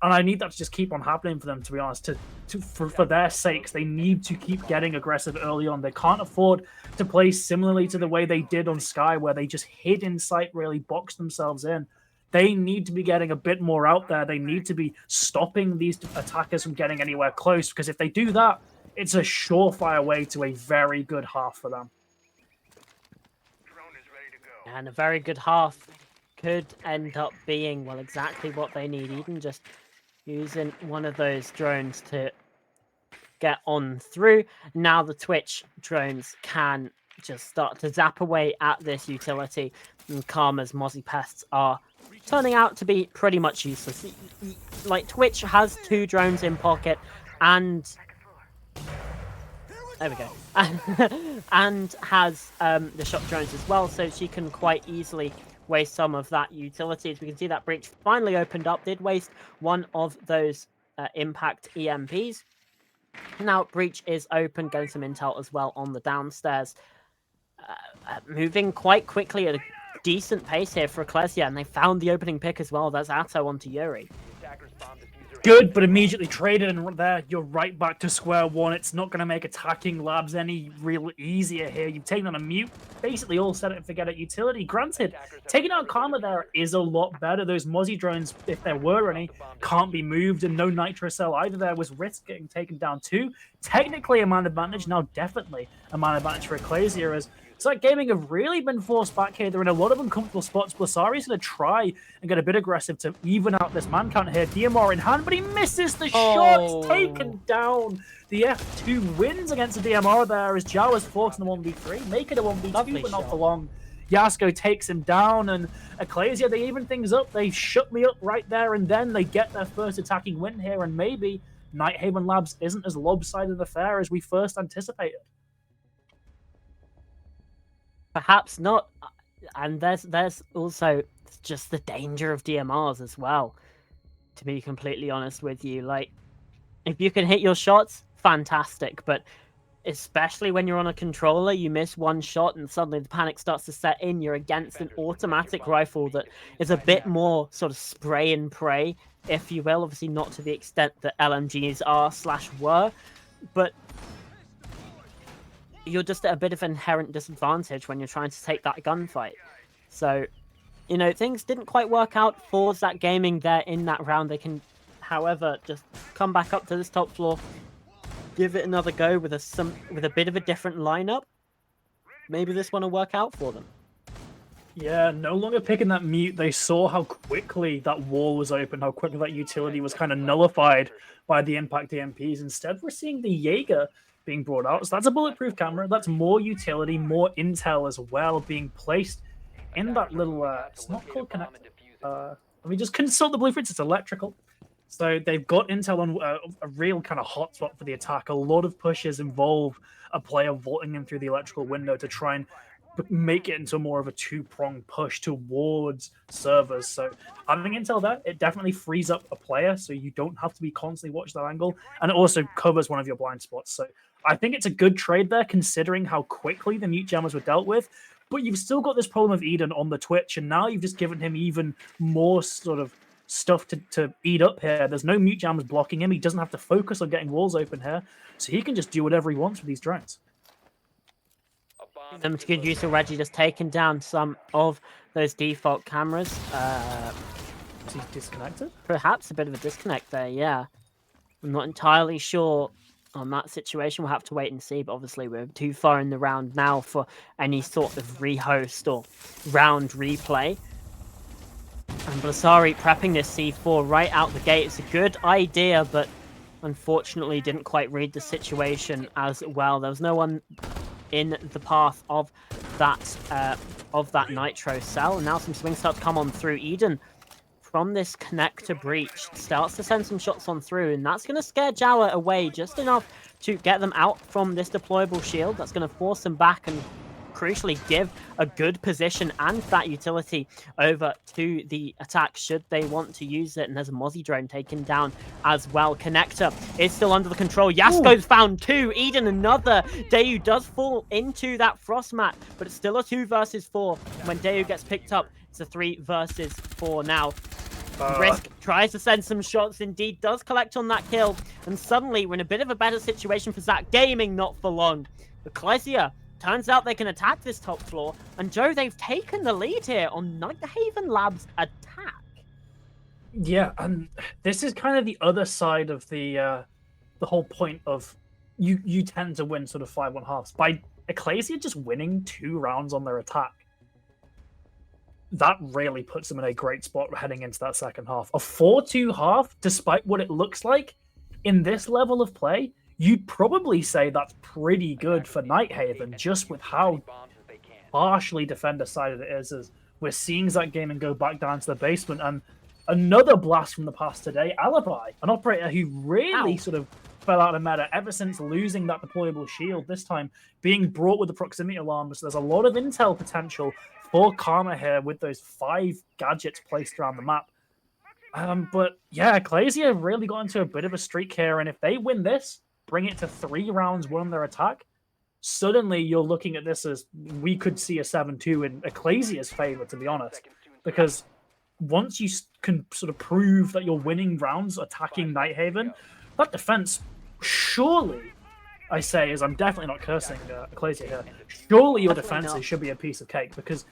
And I need that to just keep on happening for them, to be honest. For their sakes, they need to keep getting aggressive early on. They can't afford to play similarly to the way they did on Sky, where they just hid in sight, really boxed themselves in. They need to be getting a bit more out there. They need to be stopping these attackers from getting anywhere close, because if they do that, it's a surefire way to a very good half for them. And a very good half could end up being, well, exactly what they need. Eden just using one of those drones to get on through. Now the Twitch drones can just start to zap away at this utility, and Karma's Mozzie Pests are turning out to be pretty much useless. Like, Twitch has 2 drones in pocket, and there we go. And has the shock drones as well, so she can quite easily waste some of that utility. As we can see, that breach finally opened up, did waste one of those impact EMPs. Now breach is open, getting some intel as well on the downstairs. Moving quite quickly at a decent pace here for Eclezya, and they found the opening pick as well. That's Atto onto Yuri. Good, but immediately traded, and there you're right back to square one. It's not going to make attacking labs any real easier here. You've taken on a mute, basically all set it and forget it utility. Granted, taking out Karma there is a lot better. Those Mozzie drones, if there were any, can't be moved, and no Nitro Cell either. There was risk getting taken down too. Technically a man advantage, now definitely a man advantage for Eclezya, as Zach Gaming have really been forced back here. They're in a lot of uncomfortable spots. Blasari's going to try and get a bit aggressive to even out this man count here. DMR in hand, but he misses the shot. Taken down. The F2 wins against the DMR there as Jawa's forced in the 1v3. Make it a 1v2, but not for long. Yasko takes him down, and Eclezya, they even things up. They shut me up right there, and then they get their first attacking win here, and maybe Nighthaven Labs isn't as lopsided an affair as we first anticipated. Perhaps not, and there's also just the danger of DMRs as well, to be completely honest with you. Like, if you can hit your shots, fantastic, but especially when you're on a controller, you miss one shot and suddenly the panic starts to set in. You're against an automatic rifle that is a bit more sort of spray and pray, if you will. Obviously not to the extent that LMGs are/were, but you're just at a bit of an inherent disadvantage when you're trying to take that gunfight. So, you know, things didn't quite work out for Zach Gaming there in that round. They can, however, just come back up to this top floor, give it another go with a bit of a different lineup. Maybe this one will work out for them. Yeah, no longer picking that mute. They saw how quickly that wall was open, how quickly that utility was kind of nullified by the impact EMPs. Instead, we're seeing the Jaeger being brought out. So that's a bulletproof camera. That's more utility, more intel as well being placed in that little, it's not called connector. Let me just consult the blueprints. It's electrical. So they've got intel on a real kind of hotspot for the attack. A lot of pushes involve a player vaulting in through the electrical window to try and make it into more of a two-pronged push towards servers. So having intel there, it definitely frees up a player, so you don't have to be constantly watching that angle, and it also covers one of your blind spots. So I think it's a good trade there, considering how quickly the mute jammers were dealt with. But you've still got this problem of Eden on the Twitch, and now you've just given him even more sort of stuff to eat up here. There's no mute jammers blocking him. He doesn't have to focus on getting walls open here, so he can just do whatever he wants with these drones. Them to good use already, just taking down some of those default cameras. Is he disconnected? Perhaps a bit of a disconnect there, yeah. I'm not entirely sure on that situation. We'll have to wait and see, but obviously we're too far in the round now for any sort of rehost or round replay. And Blasari prepping this C4 right out the gate. It's a good idea, but unfortunately didn't quite read the situation as well. There was no one in the path of that nitro cell, and now some swings start to come on through. Eden from this connector breach starts to send some shots on through, and that's going to scare Jawa away just enough to get them out from this deployable shield. That's going to force them back and crucially give a good position and that utility over to the attack should they want to use it. And there's a Mozzie drone taken down as well. Connector is still under the control. Yasko's found two. Eden another. Dayu does fall into that frost mat, but it's still a 2 versus 4. When Dayu gets picked up, it's a 3 versus 4 now. Risk tries to send some shots, indeed does collect on that kill, and suddenly we're in a bit of a better situation for Zach Gaming, not for long. Eclezya, turns out they can attack this top floor, and Joe, they've taken the lead here on Nighthaven Labs' attack. Yeah, and this is kind of the other side of the whole point of you tend to win sort of 5-1 halves by Eclezya just winning 2 rounds on their attack. That really puts them in a great spot heading into that second half. A 4-2 half, despite what it looks like in this level of play, you'd probably say that's pretty good for Nighthaven, just with how partially defender-sided it is. As we're seeing Zach Gaming go back down to the basement, and another blast from the past today, Alibi, an operator who really sort of fell out of meta ever since losing that deployable shield, this time being brought with the proximity alarms. So there's a lot of intel potential for Karma here with those 5 gadgets placed around the map. But yeah, Eclezya really got into a bit of a streak here, and if they win this, bring it to 3 rounds won their attack, suddenly you're looking at this as we could see a 7-2 in Eclezya's favor, to be honest. Because once you can sort of prove that you're winning rounds attacking Nighthaven, that defense, surely, I say, as I'm definitely not cursing Eclezya here, surely your defenses should be a piece of cake, because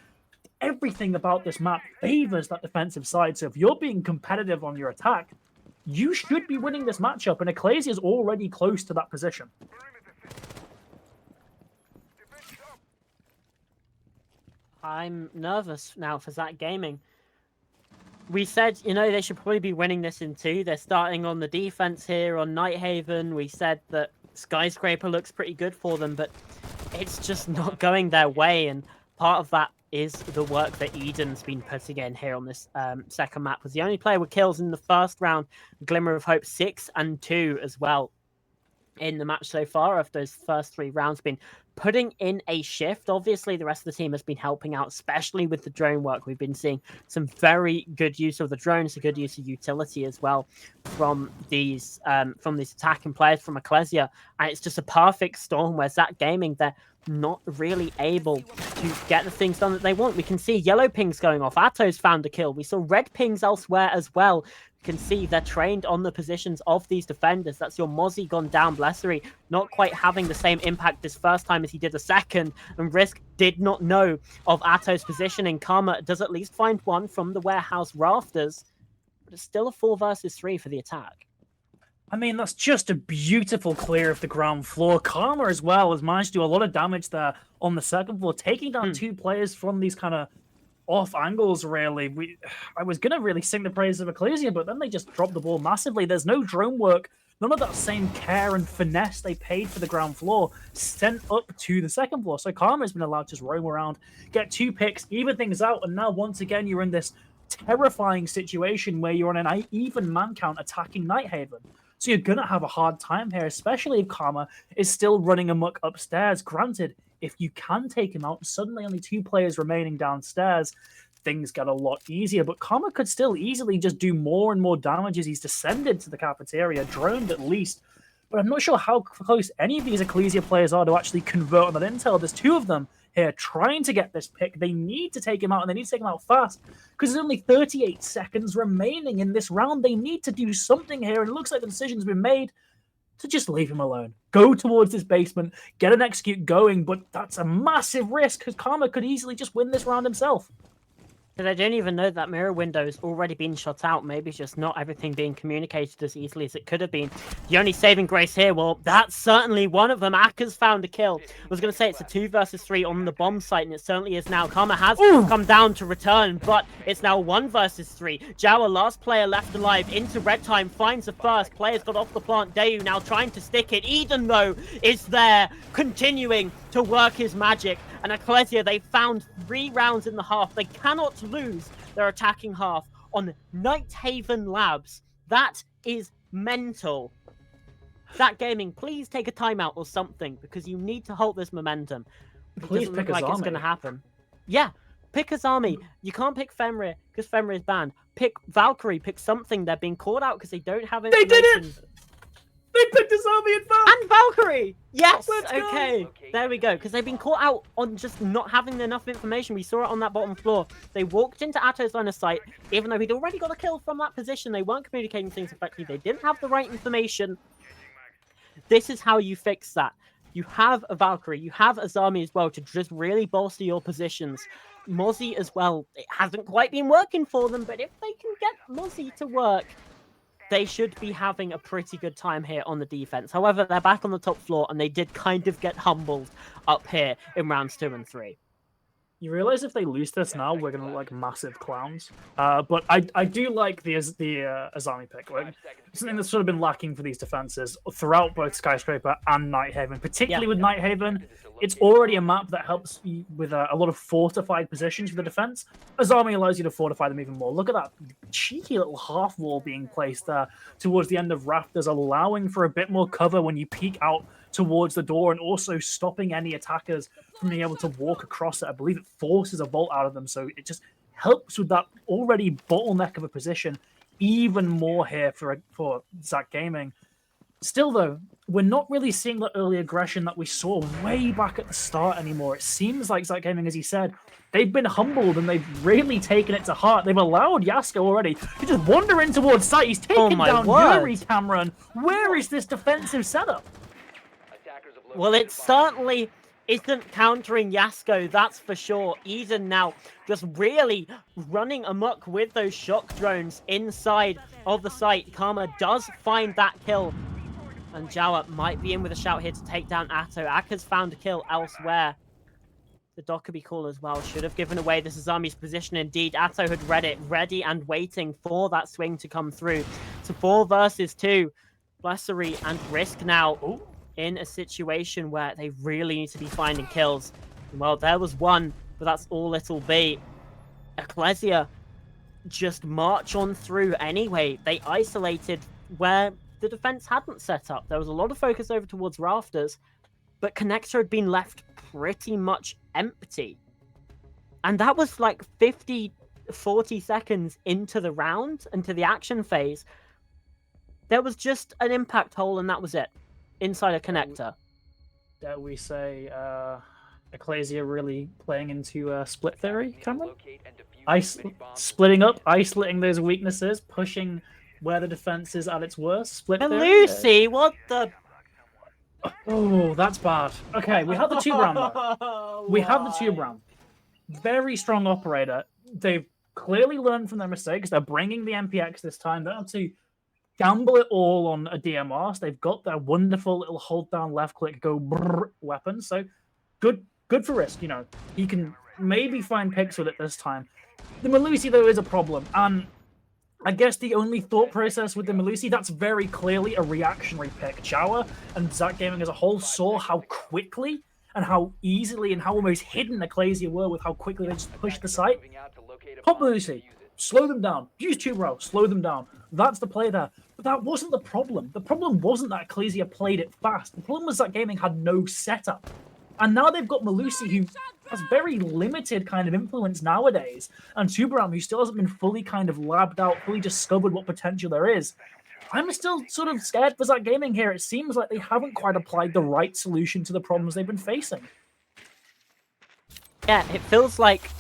everything about this map favors that defensive side. So if you're being competitive on your attack, you should be winning this matchup, and Eclezya is already close to that position. I'm nervous now for Zach Gaming. We said, you know, they should probably be winning this in 2. They're starting on the defense here on Nighthaven. We said that Skyscraper looks pretty good for them, but it's just not going their way, and part of that is the work that Eden's been putting in here on this second map. Was the only player with kills in the first round. Glimmer of Hope 6 and 2 as well in the match so far. Of those first 3 rounds, been putting in a shift. Obviously, the rest of the team has been helping out, especially with the drone work. We've been seeing some very good use of the drones, a good use of utility as well from these attacking players from Eclezya, and it's just a perfect storm where Zach Gaming, they're not really able to get the things done that they want. We can see yellow pings going off. Atto's found a kill. We saw red pings elsewhere as well. We can see they're trained on the positions of these defenders. That's your Mozzie gone down. Blessery not quite having the same impact this first time as he did the second, and Risk did not know of Atto's positioning. Karma does at least find one from the warehouse rafters, but it's still a 4 versus 3 for the attack. I mean, that's just a beautiful clear of the ground floor. Karma as well has managed to do a lot of damage there on the second floor, taking down 2 players from these kind of off angles, really. I was going to really sing the praises of Eclezya, but then they just dropped the ball massively. There's no drone work. None of that same care and finesse they paid for the ground floor sent up to the second floor. So Karma has been allowed to just roam around, get 2 picks, even things out, and now once again you're in this terrifying situation where you're on an even man count attacking Nighthaven. So you're going to have a hard time here, especially if Karma is still running amok upstairs. Granted, if you can take him out, suddenly only 2 players remaining downstairs, things get a lot easier. But Karma could still easily just do more and more damage as he's descended to the cafeteria, droned at least. But I'm not sure how close any of these Eclezya players are to actually convert on that intel. There's 2 of them here trying to get this pick. They need to take him out, and they need to take him out fast because there's only 38 seconds remaining in this round. They need to do something here, and it looks like the decision's been made to just leave him alone. Go towards this basement, get an execute going, but that's a massive risk because Karma could easily just win this round himself. Because I don't even know that mirror window's already been shot out. Maybe it's just not everything being communicated as easily as it could have been. The only saving grace here, well, that's certainly one of them. Akka's found a kill. I was going to say it's a 2 versus 3 on the bomb site, and it certainly is now. Karma has come down to return, but it's now 1 versus 3. Jawa, last player left alive, into red time, finds the first. Players got off the plant. Dayu now trying to stick it. Eden, though, is there, continuing to work his magic. And Eclezya, they found 3 rounds in the half. They cannot lose their attacking half on Nighthaven Labs. That is mental. That gaming, please take a timeout or something, because you need to halt this momentum. Please pick like it's going to happen. Yeah, pick Azami. You can't pick Fenrir because Fenrir is banned. Pick Valkyrie. Pick something. They're being caught out because they don't have information. They did it! They picked Azami and Valkyrie! Yes! Let's go! Okay, there we go. Because they've been caught out on just not having enough information. We saw it on that bottom floor. They walked into Atto's line of sight, even though he'd already got a kill from that position. They weren't communicating things effectively. They didn't have the right information. This is how you fix that. You have a Valkyrie. You have Azami as well to just really bolster your positions. Mozzie as well. It hasn't quite been working for them, but if they can get Mozzie to work, they should be having a pretty good time here on the defense. However, they're back on the top floor, and they did kind of get humbled up here in rounds 2 and 3. You realize if they lose this now, we're gonna look like massive clowns. But I do like the Azami pick. Like, something that's sort of been lacking for these defenses throughout both Skyscraper and Nighthaven. Particularly with Nighthaven, it's already a map that helps you with a lot of fortified positions for the defense. Azami allows you to fortify them even more. Look at that cheeky little half wall being placed there towards the end of rafters, allowing for a bit more cover when you peek out towards the door, and also stopping any attackers from being able to walk across it. I believe it forces a bolt out of them, so it just helps with that already bottleneck of a position even more here for Zach Gaming. Still, though, we're not really seeing the early aggression that we saw way back at the start anymore. It seems like Zach Gaming, as he said, they've been humbled and they've really taken it to heart. They've allowed Yasko already to just wander in towards site. He's taken down Yuri Cameron. Where is this defensive setup? Well, it certainly isn't countering Yasko, that's for sure. Eden now just really running amok with those shock drones inside of the site. Karma does find that kill, and Jawa might be in with a shout here to take down Atto. Akka's found a kill elsewhere. The doc could be cool as well. Should have given away this Azami's position. Indeed, Atto had read it, ready and waiting for that swing to come through. So 4 versus 2. Blessery and Risk now in a situation where they really need to be finding kills. Well, there was one, but that's all it'll be. Eclezya just march on through anyway. They isolated where the defense hadn't set up. There was a lot of focus over towards rafters, but Connector had been left pretty much empty. And that was like 40 seconds into the round, into the action phase. There was just an impact hole, and that was it. Inside a connector. Dare we say Eclezya really playing into split theory, Cameron? Splitting up, isolating those weaknesses, pushing where the defense is at its worst. Split theory. Lucy, what the... Oh, that's bad. Okay, we have the 2 round though. We have the 2 round. Very strong operator. They've clearly learned from their mistakes. They're bringing the MPX this time. They're up to gamble it all on a DMR. So they've got their wonderful little hold down left click go brrr weapon. So good for Risk. You know, he can maybe find picks with it this time. The Melusi though is a problem, and I guess the only thought process with the Melusi, that's very clearly a reactionary pick. Jawa and Zach Gaming as a whole saw how quickly and how easily and how almost hidden Eclezya were with how quickly they just pushed the site. Pop Melusi, slow them down. Use Tubero, slow them down. That's the play there. But that wasn't the problem. The problem wasn't that Eclezya played it fast. The problem was that Gaming had no setup. And now they've got Melusi, who has very limited kind of influence nowadays, and Tuberam, who still hasn't been fully kind of labbed out, fully discovered what potential there is. I'm still sort of scared for Zach Gaming here. It seems like they haven't quite applied the right solution to the problems they've been facing. Yeah, it feels like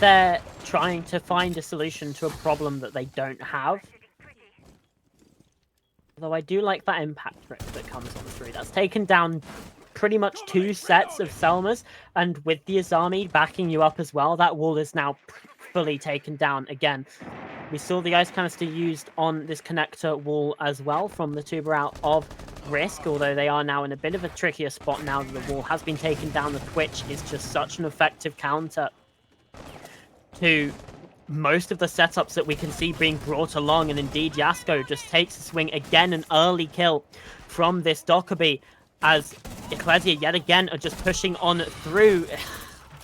they're trying to find a solution to a problem that they don't have. Although I do like that impact rip that comes on through. That's taken down pretty much 2 sets of Selmas, and with the Azami backing you up as well, that wall is now fully taken down again. We saw the ice canister used on this connector wall as well from the tuber out of Risk, although they are now in a bit of a trickier spot now that the wall has been taken down. The Twitch is just such an effective counter to most of the setups that we can see being brought along, and indeed Yasko just takes a swing again, an early kill from this Dokkaebi, as Eclezya yet again are just pushing on through.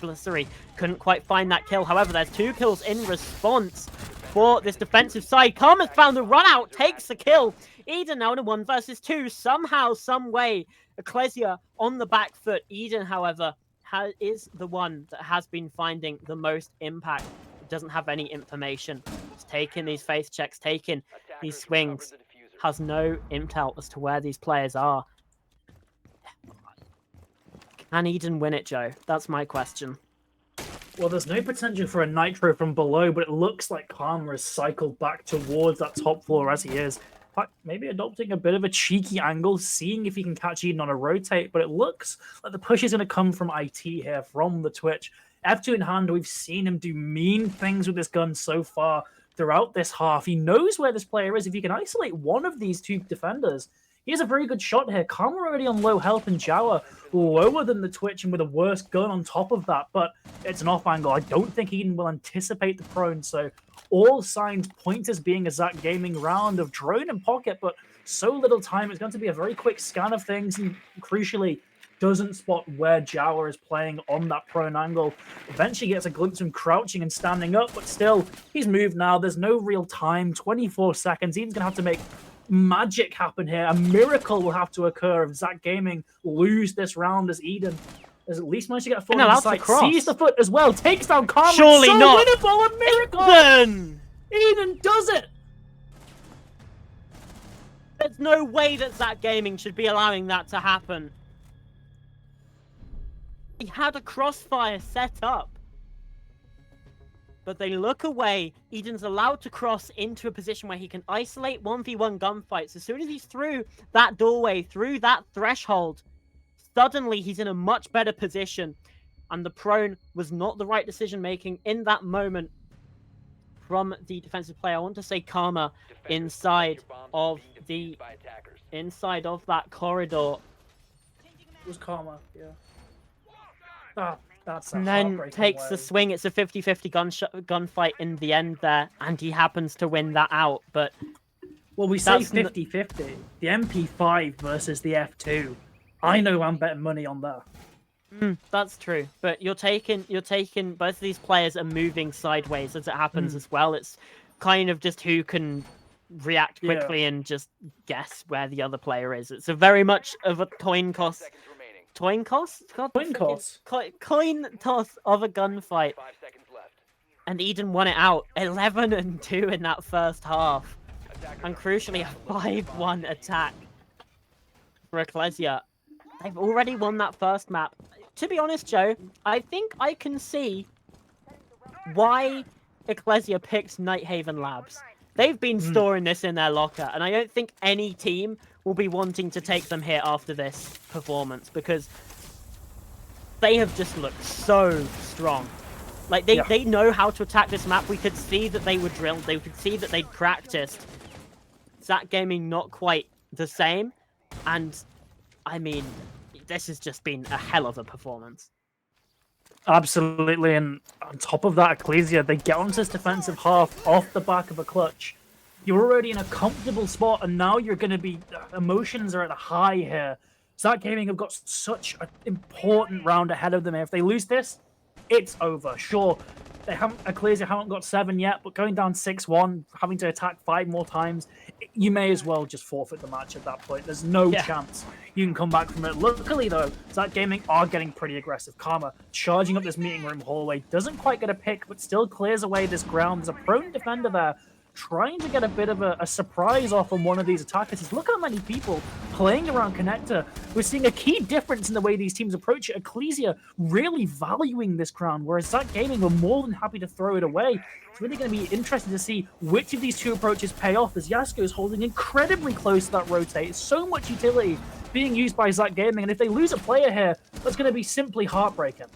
Blissery couldn't quite find that kill. However, there's 2 kills in response for this defensive side. Karma's found the run out, takes the kill. Eden now in a 1 versus 2. Somehow, some way, Eclezya on the back foot. Eden, however, is the one that has been finding the most impact. It doesn't have any information. It's taking these face checks, taking these swings. Has no intel as to where these players are. Can Eden win it, Joe? That's my question. Well, there's no potential for a Nitro from below, but it looks like Karma has cycled back towards that top floor as he is. In fact, maybe adopting a bit of a cheeky angle, seeing if he can catch Eden on a rotate, but it looks like the push is going to come from IT here, from the Twitch. F2 in hand, we've seen him do mean things with this gun so far throughout this half. He knows where this player is. If he can isolate one of these 2 defenders, he has a very good shot here. Karma already on low health, and Jawa lower than the Twitch and with a worse gun on top of that, but it's an off angle. I don't think Eden will anticipate the prone, so all signs point as being a Zach Gaming round of drone and pocket, but so little time. It's going to be a very quick scan of things, and crucially, doesn't spot where Jawa is playing on that prone angle. Eventually gets a glimpse of him crouching and standing up, but still, he's moved now. There's no real time. 24 seconds. Eden's going to have to make magic happen here. A miracle will have to occur if Zach Gaming lose this round, as Eden has at least managed to get a foot on the side. Sees the foot as well. Takes down Karma. Surely so not. Winnable, a miracle. Eden does it. There's no way that Zach Gaming should be allowing that to happen. He had a crossfire set up, but they look away. Eden's allowed to cross into a position where he can isolate 1v1 gunfights. As soon as he's through that doorway, through that threshold, suddenly he's in a much better position. And the prone was not the right decision-making in that moment from the defensive player. I want to say Karma inside of that corridor. It was Karma, yeah. That's and then takes the swing. It's a 50-50 gunfight in the end there, and he happens to win that out. But well, we say 50-50. The MP5 versus the F2. I know I'm betting money on that. That's true. But you're taking both of these players are moving sideways as it happens as well. It's kind of just who can react quickly and just guess where the other player is. It's a very much of a coin toss. Coin toss of a gunfight. And Eden won it out 11-2 in that first half. And crucially, a 5-1 attack for Eclezya. They've already won that first map. To be honest, Joe, I think I can see why Eclezya picked Nighthaven Labs. They've been storing this in their locker, and I don't think any team will be wanting to take them here after this performance, because they have just looked so strong. Like, they know how to attack this map. We could see that they were drilled. They could see that they'd practiced. Zach Gaming not quite the same. And, I mean, this has just been a hell of a performance. Absolutely, and on top of that, Eclezya, they get onto this defensive half off the back of a clutch. You're already in a comfortable spot, and now you're going to be... Emotions are at a high here. Zach Gaming have got such an important round ahead of them. If they lose this, it's over. Sure, Eclezya haven't got 7 yet, but going down 6-1, having to attack 5 more times, you may as well just forfeit the match at that point. There's no chance you can come back from it. Luckily, though, Zach Gaming are getting pretty aggressive. Karma charging up this meeting room hallway, doesn't quite get a pick, but still clears away this ground. There's a prone defender there, trying to get a bit of a surprise off on one of these attackers. Look how many people playing around connector. We're seeing a key difference in the way these teams approach it. Eclezya really valuing this crown, whereas Zach Gaming were more than happy to throw it away. It's really going to be interesting to see which of these two approaches pay off, as Yasko is holding incredibly close to that rotate. So much utility being used by Zach Gaming, and if they lose a player here, that's going to be simply heartbreaking.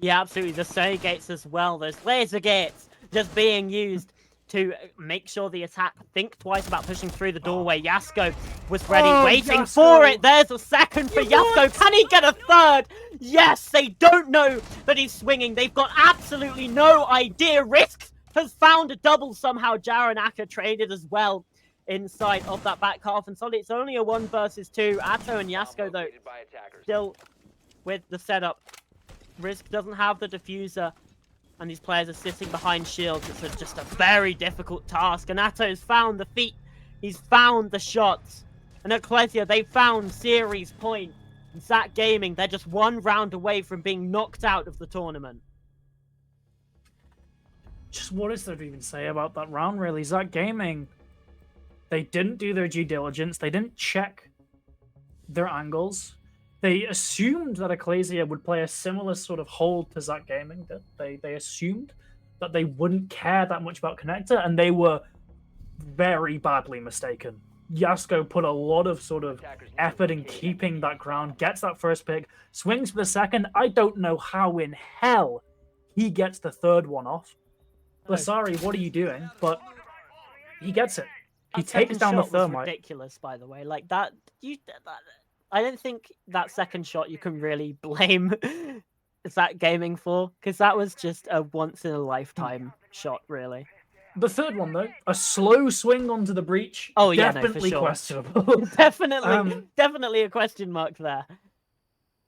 Yeah, absolutely. The Sony gates as well. Those laser gates just being used to make sure the attack think twice about pushing through the doorway. Yasko was ready, waiting for it. There's a second for Yasko. Can he get a third? Yes, they don't know that he's swinging. They've got absolutely no idea. Risk has found a double somehow. Jaren Aka traded as well inside of that back half. And Solid, it's only a 1 versus 2. Atto and Yasko, though, still with the setup. Risk doesn't have the diffuser, and these players are sitting behind shields. It's just a very difficult task. And Atto's found the feet. He's found the shots. And Eclezya, they found series point. And Zach Gaming, they're just 1 round away from being knocked out of the tournament. Just what is there to even say about that round, really? Zach Gaming, they didn't do their due diligence. They didn't check their angles. They assumed that Eclezya would play a similar sort of hold to Zach Gaming. That they assumed that they wouldn't care that much about connector, and they were very badly mistaken. Yasko put a lot of sort of effort in keeping that ground, gets that first pick, swings for the second. I don't know how in hell he gets the third one off. Basari, what are you doing? But he gets it. He takes down the thermite. Ridiculous, by the way. Like that, I don't think that second shot you can really blame Zach Gaming for, because that was just a once-in-a-lifetime shot, really. The third one, though, a slow swing onto the breach. Oh, yeah, definitely no, for sure. questionable. Definitely a question mark there.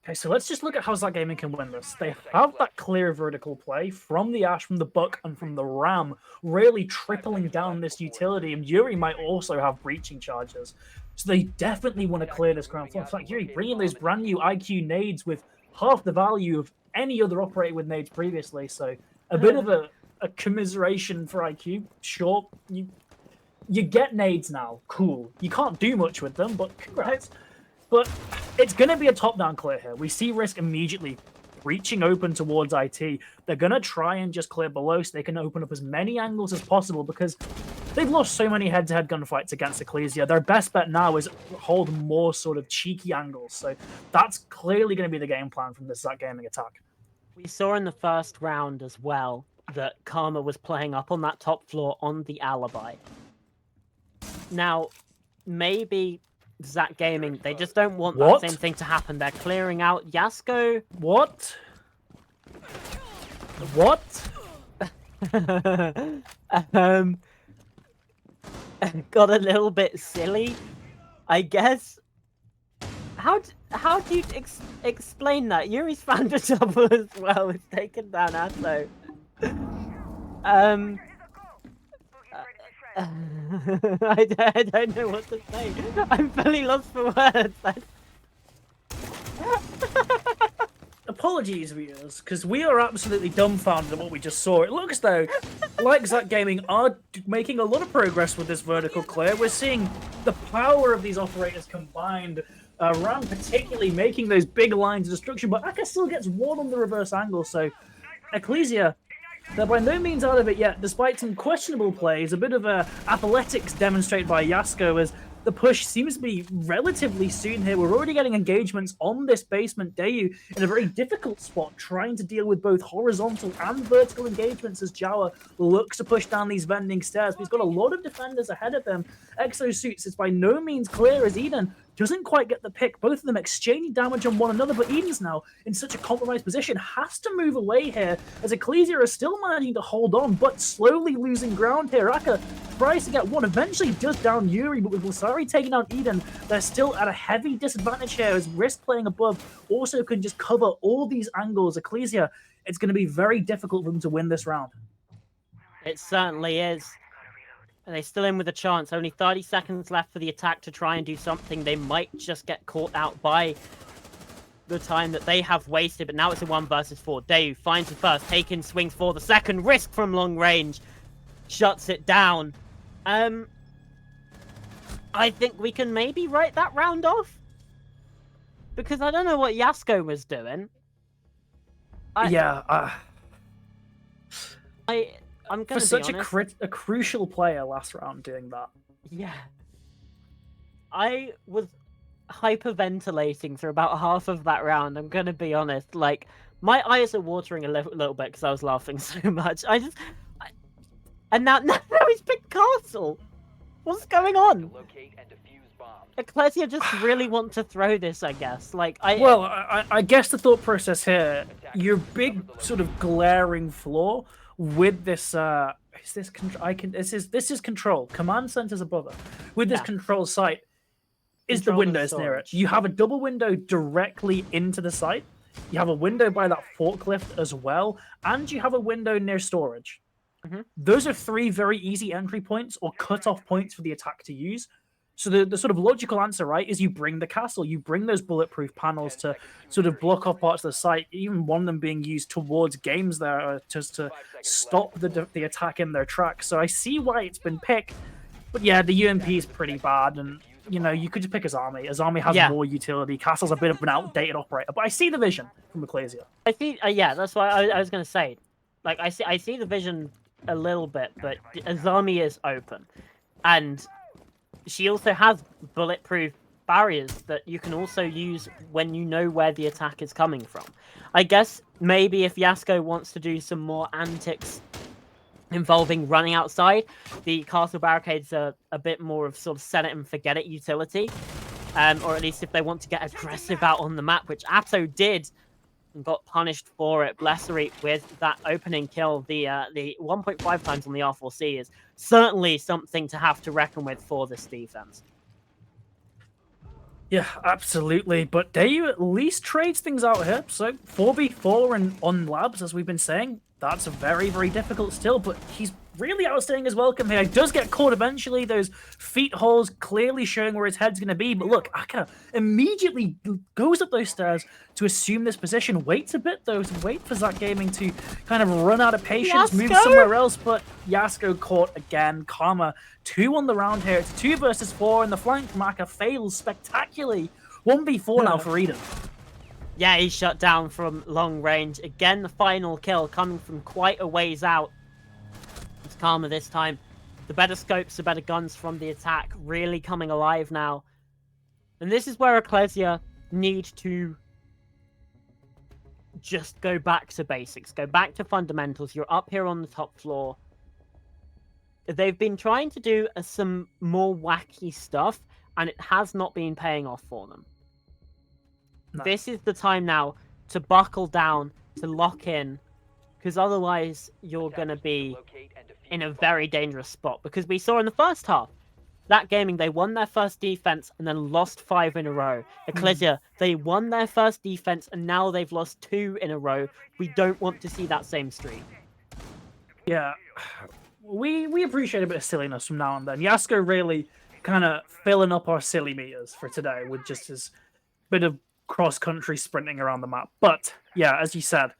Okay, so let's just look at how Zach Gaming can win this. They have that clear vertical play from the Ash, from the Buck, and from the Ram, really tripling down this utility, and Yuri might also have breaching charges. So they definitely want to clear this ground floor. In fact, Yuri bringing those brand new IQ nades with half the value of any other operator with nades previously. So a bit of a commiseration for IQ. Sure, you get nades now. Cool. You can't do much with them, but congrats. But it's going to be a top-down clear here. We see Risk immediately reaching open towards IT. They're going to try and just clear below so they can open up as many angles as possible, because they've lost so many head-to-head gunfights against Eclezya. Their best bet now is hold more sort of cheeky angles. So that's clearly going to be the game plan from this Zach Gaming attack. We saw in the first round as well that Karma was playing up on that top floor on the alibi. Now, maybe Zach Gaming, they just don't want that same thing to happen. They're clearing out Yasko. What? Got a little bit silly, I guess. How do you explain that? Yuri's found a double as well. It's taken down Atto. I don't know what to say. I'm fully lost for words. Apologies, viewers, because we are absolutely dumbfounded at what we just saw. It looks, though, like Zach Gaming are making a lot of progress with this vertical clear. We're seeing the power of these operators combined. Ram particularly making those big lines of destruction, but Aka still gets one on the reverse angle, so Eclezya, they're by no means out of it yet, despite some questionable plays. A bit of athletics demonstrated by Yasko as the push seems to be relatively soon here. We're already getting engagements on this basement Dayu in a very difficult spot, trying to deal with both horizontal and vertical engagements as Jawa looks to push down these vending stairs. But he's got a lot of defenders ahead of him. Exosuits is by no means clear as Eden doesn't quite get the pick. Both of them exchanging damage on one another, but Eden's now in such a compromised position, has to move away here, as Eclezya are still managing to hold on, but slowly losing ground here. Aka tries to get one, eventually does down Yuri, but with Lasari taking out Eden, they're still at a heavy disadvantage here, as Risk playing above also can just cover all these angles. Eclezya, it's going to be very difficult for them to win this round. It certainly is. And they're still in with a chance. Only 30 seconds left for the attack to try and do something. They might just get caught out by the time that they have wasted. But now it's a 1 versus 4. Dayu finds the first. Taken swings for the second. Risk from long range. Shuts it down. I think we can maybe write that round off. Because I don't know what Yasko was doing. I'm for gonna such be honest, a crucial player last round doing that. Yeah. I was hyperventilating for about half of that round, I'm gonna be honest. Like, my eyes are watering a little bit because I was laughing so much. And now he's picked Castle! What's going on? Eclezya just really want to throw this, I guess. Like, Well, I guess the thought process here, your big sort of glaring flaw with this this is control. Command center's above it. With this control site is the windows near it. You have a double window directly into the site. You have a window by that forklift as well, and you have a window near storage. Those are 3 very easy entry points or cut-off points for the attack to use. So the sort of logical answer, right, is you bring the castle. You bring those bulletproof panels to sort of block off parts of the site, even one of them being used towards games there just to stop the attack in their tracks. So I see why it's been picked. But yeah, the UMP is pretty bad, and you know, you could just pick Azami. Azami has more utility. Castle's a bit of an outdated operator, but I see the vision from Eclezya. I see, yeah, that's why I was going to say. Like, I see the vision a little bit, but Azami is open. And she also has bulletproof barriers that you can also use when you know where the attack is coming from. I guess maybe if Yasko wants to do some more antics involving running outside, the castle barricades are a bit more of sort of set it and forget it utility. Or at least if they want to get aggressive out on the map, which Atto did and got punished for it. Blessery with that opening kill, the 1.5 times on the R4C is certainly something to have to reckon with for this defense. Yeah, absolutely. But Dayu at least trades things out here. So 4v4 and on labs, as we've been saying, that's a very, very difficult still, but he's really outstaying his welcome here. He does get caught eventually. Those feet holes clearly showing where his head's going to be. But look, Aka immediately goes up those stairs to assume this position. Waits a bit, though, to wait for Zach Gaming to kind of run out of patience, move somewhere else. But Yasko caught again. Karma 2 on the round here. It's 2 versus 4, and the flank from Aka fails spectacularly. 1v4 now for Eden. Yeah, he's shut down from long range. Again, the final kill coming from quite a ways out. It's Karma this time. The better scopes, the better guns from the attack really coming alive now. And this is where Eclezya need to just go back to basics. Go back to fundamentals. You're up here on the top floor. They've been trying to do some more wacky stuff, and it has not been paying off for them. No. This is the time now to buckle down, to lock in, because otherwise you're going to be in a very dangerous spot. Because we saw in the first half, that gaming, they won their first defense and then lost 5 in a row. Eclezya, they won their first defense and now they've lost 2 in a row. We don't want to see that same streak. Yeah, we appreciate a bit of silliness from now and then. Yasko really kind of filling up our silly meters for today with just his bit of cross-country sprinting around the map. But yeah, as you said,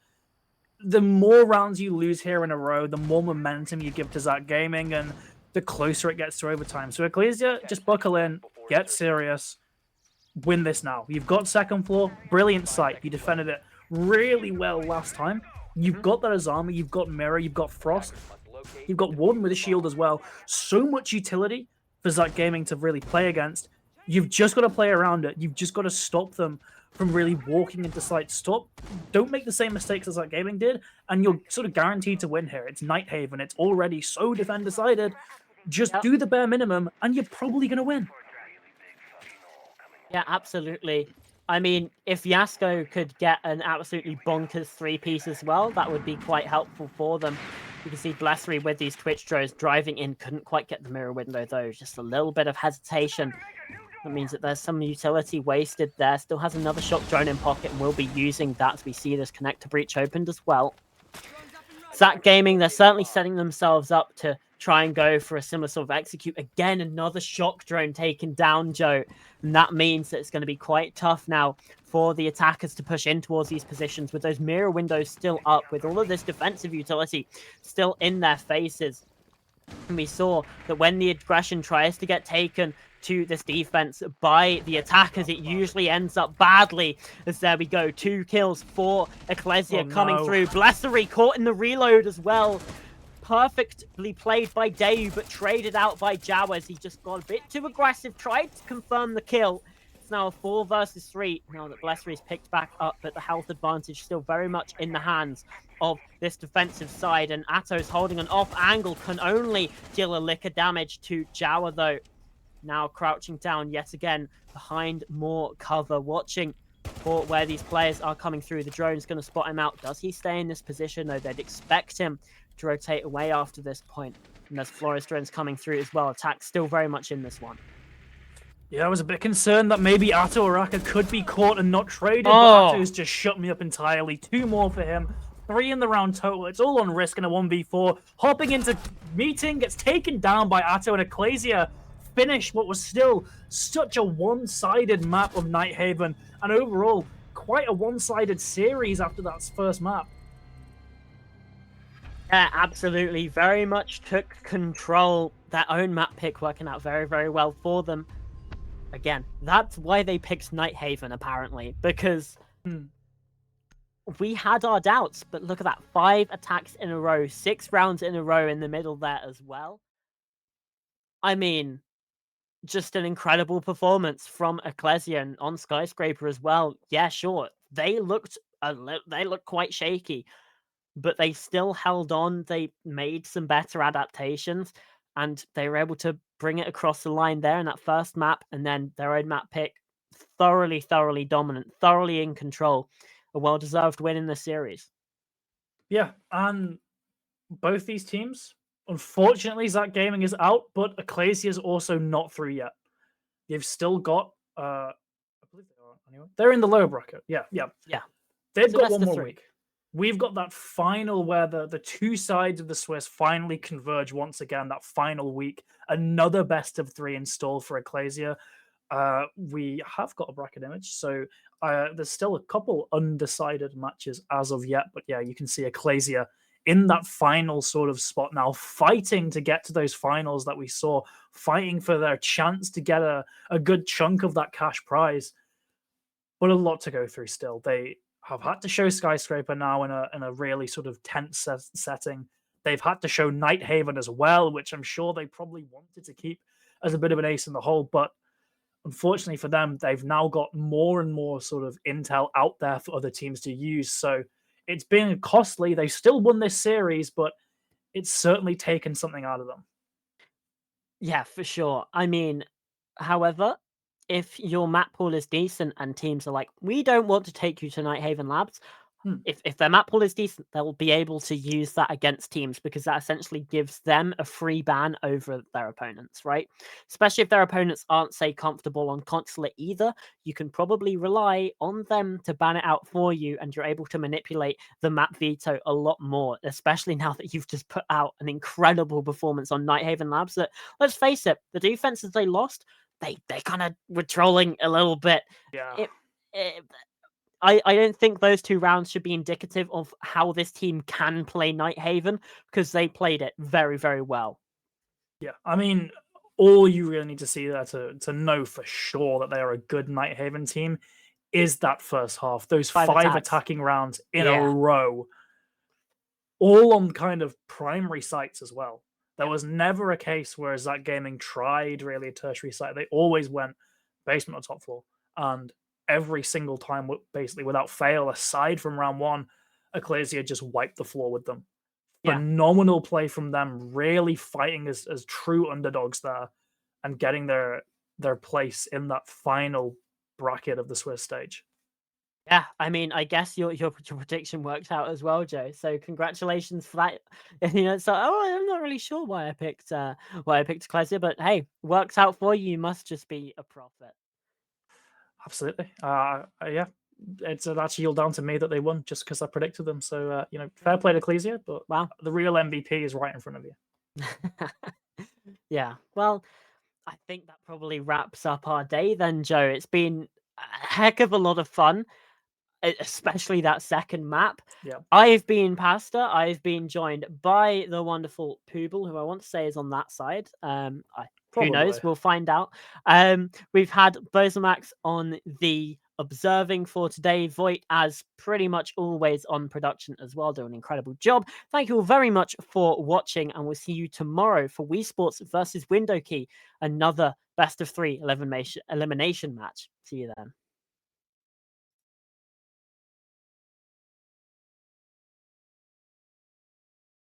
the more rounds you lose here in a row, the more momentum you give to Zach Gaming, and the closer it gets to overtime. So Eclezya, just buckle in, get serious, win this now. You've got second floor, brilliant sight. You defended it really well last time. You've got that Azami, you've got Mirror, you've got Frost, you've got Warden with a shield as well. So much utility for Zach Gaming to really play against. You've just got to play around it. You've just got to stop them from really walking into sight. Don't make the same mistakes as Zach Gaming did, and you're sort of guaranteed to win here. It's Nighthaven. It's already so defend-decided. Just do the bare minimum, and you're probably going to win. Yeah, absolutely. I mean, if Yasko could get an absolutely bonkers 3-piece as well, that would be quite helpful for them. You can see Blessery with these Twitch drones driving in, couldn't quite get the mirror window though, just a little bit of hesitation. That means that there's some utility wasted there. Still has another shock drone in pocket and will be using that as we see this connector breach opened as well. Zach Gaming, they're certainly setting themselves up to try and go for a similar sort of execute. Again, another shock drone taken down, Joe. And that means that it's going to be quite tough now for the attackers to push in towards these positions with those mirror windows still up, with all of this defensive utility still in their faces. And we saw that when the aggression tries to get taken to this defense by the attackers, it usually ends up badly. As there we go, 2 kills for Eclezya coming through. Blessery caught in the reload as well. Perfectly played by Dayu, but traded out by Jawaz. He just got a bit too aggressive, tried to confirm the kill. It's now a 4 versus 3. Now that Blessery's picked back up, but the health advantage still very much in the hands of this defensive side. And Atto's holding an off angle, can only deal a lick of damage to Jawa though. Now crouching down yet again behind more cover, watching for where these players are coming through. The drone's going to spot him out. Does he stay in this position? No, they'd expect him to rotate away after this point. And there's Flores drones coming through as well. Attack still very much in this one. Yeah, I was a bit concerned that maybe Atto or Raka could be caught and not traded, but Atto's just shut me up entirely. 2 more for him. 3 in the round total. It's all on risk in a 1v4. Hopping into meeting, gets taken down by Atto, and Eclezya finish what was still such a one-sided map of Nighthaven, and overall quite a one-sided series after that first map. Yeah, absolutely. Very much took control. Their own map pick working out very, very well for them. Again, that's why they picked Nighthaven, apparently, because we had our doubts, but look at that. 5 attacks in a row, 6 rounds in a row in the middle there as well. I mean, just an incredible performance from Eclezya, and on Skyscraper as well. Yeah, sure, they looked quite shaky, but they still held on. They made some better adaptations, and they were able to bring it across the line there in that first map, and then their own map pick, thoroughly dominant, thoroughly in control. A well-deserved win in the series. Yeah, and both these teams, unfortunately, Zach Gaming is out, but Eclezya is also not through yet. They've still got, I believe they are anyway. They're in the lower bracket. Yeah. They've got one more week. We've got that final where the 2 sides of the Swiss finally converge once again, that final week. Another best of 3 installed for Eclezya. We have got a bracket image, so there's still a couple undecided matches as of yet. But yeah, you can see Eclezya in that final sort of spot now, fighting to get to those finals that we saw, fighting for their chance to get a good chunk of that cash prize. But a lot to go through still. They have had to show Skyscraper now in a really sort of tense setting. They've had to show Nighthaven as well, which I'm sure they probably wanted to keep as a bit of an ace in the hole. But unfortunately for them, they've now got more and more sort of intel out there for other teams to use. So it's been costly. They still won this series, but it's certainly taken something out of them. Yeah, for sure. I mean, however, if your map pool is decent and teams are like, we don't want to take you to Nighthaven Labs, if their map pool is decent, they'll be able to use that against teams, because that essentially gives them a free ban over their opponents, right? Especially if their opponents aren't, say, comfortable on Consulate either, you can probably rely on them to ban it out for you, and you're able to manipulate the map veto a lot more, especially now that you've just put out an incredible performance on Nighthaven Labs that, let's face it, the defenses they lost, they kind of were trolling a little bit. Yeah. I don't think those 2 rounds should be indicative of how this team can play Nighthaven, because they played it very, very well. Yeah, I mean, all you really need to see there to know for sure that they are a good Nighthaven team is that first half. Those 5 attacking rounds in a row. All on kind of primary sites as well. There was never a case where Zach Gaming tried really a tertiary site. They always went basement or top floor. And every single time, basically without fail, aside from round one, Eclezya just wiped the floor with them. Yeah. Phenomenal play from them, really fighting as true underdogs there and getting their place in that final bracket of the Swiss stage. Yeah, I mean, I guess your prediction worked out as well, Joe. So congratulations for that. So I'm not really sure why I picked Eclezya, but hey, works out for you. You must just be a prophet. Absolutely. Yeah, that's all down to me that they won just because I predicted them. So fair play to Ecclesia, but Wow. the real MVP is right in front of you. Yeah. Well, I think that probably wraps up our day then, Joe. It's been a heck of a lot of fun, especially that second map. Yeah. I've been Pasta. I've been joined by the wonderful Pooble, who I want to say is on that side. Who knows? Probably. We'll find out. We've had Bozamax on the observing for today. Voight, as pretty much always, on production as well, doing an incredible job. Thank you all very much for watching, and we'll see you tomorrow for Wii Sports versus Window Key, another best of 3 elimination match. See you then.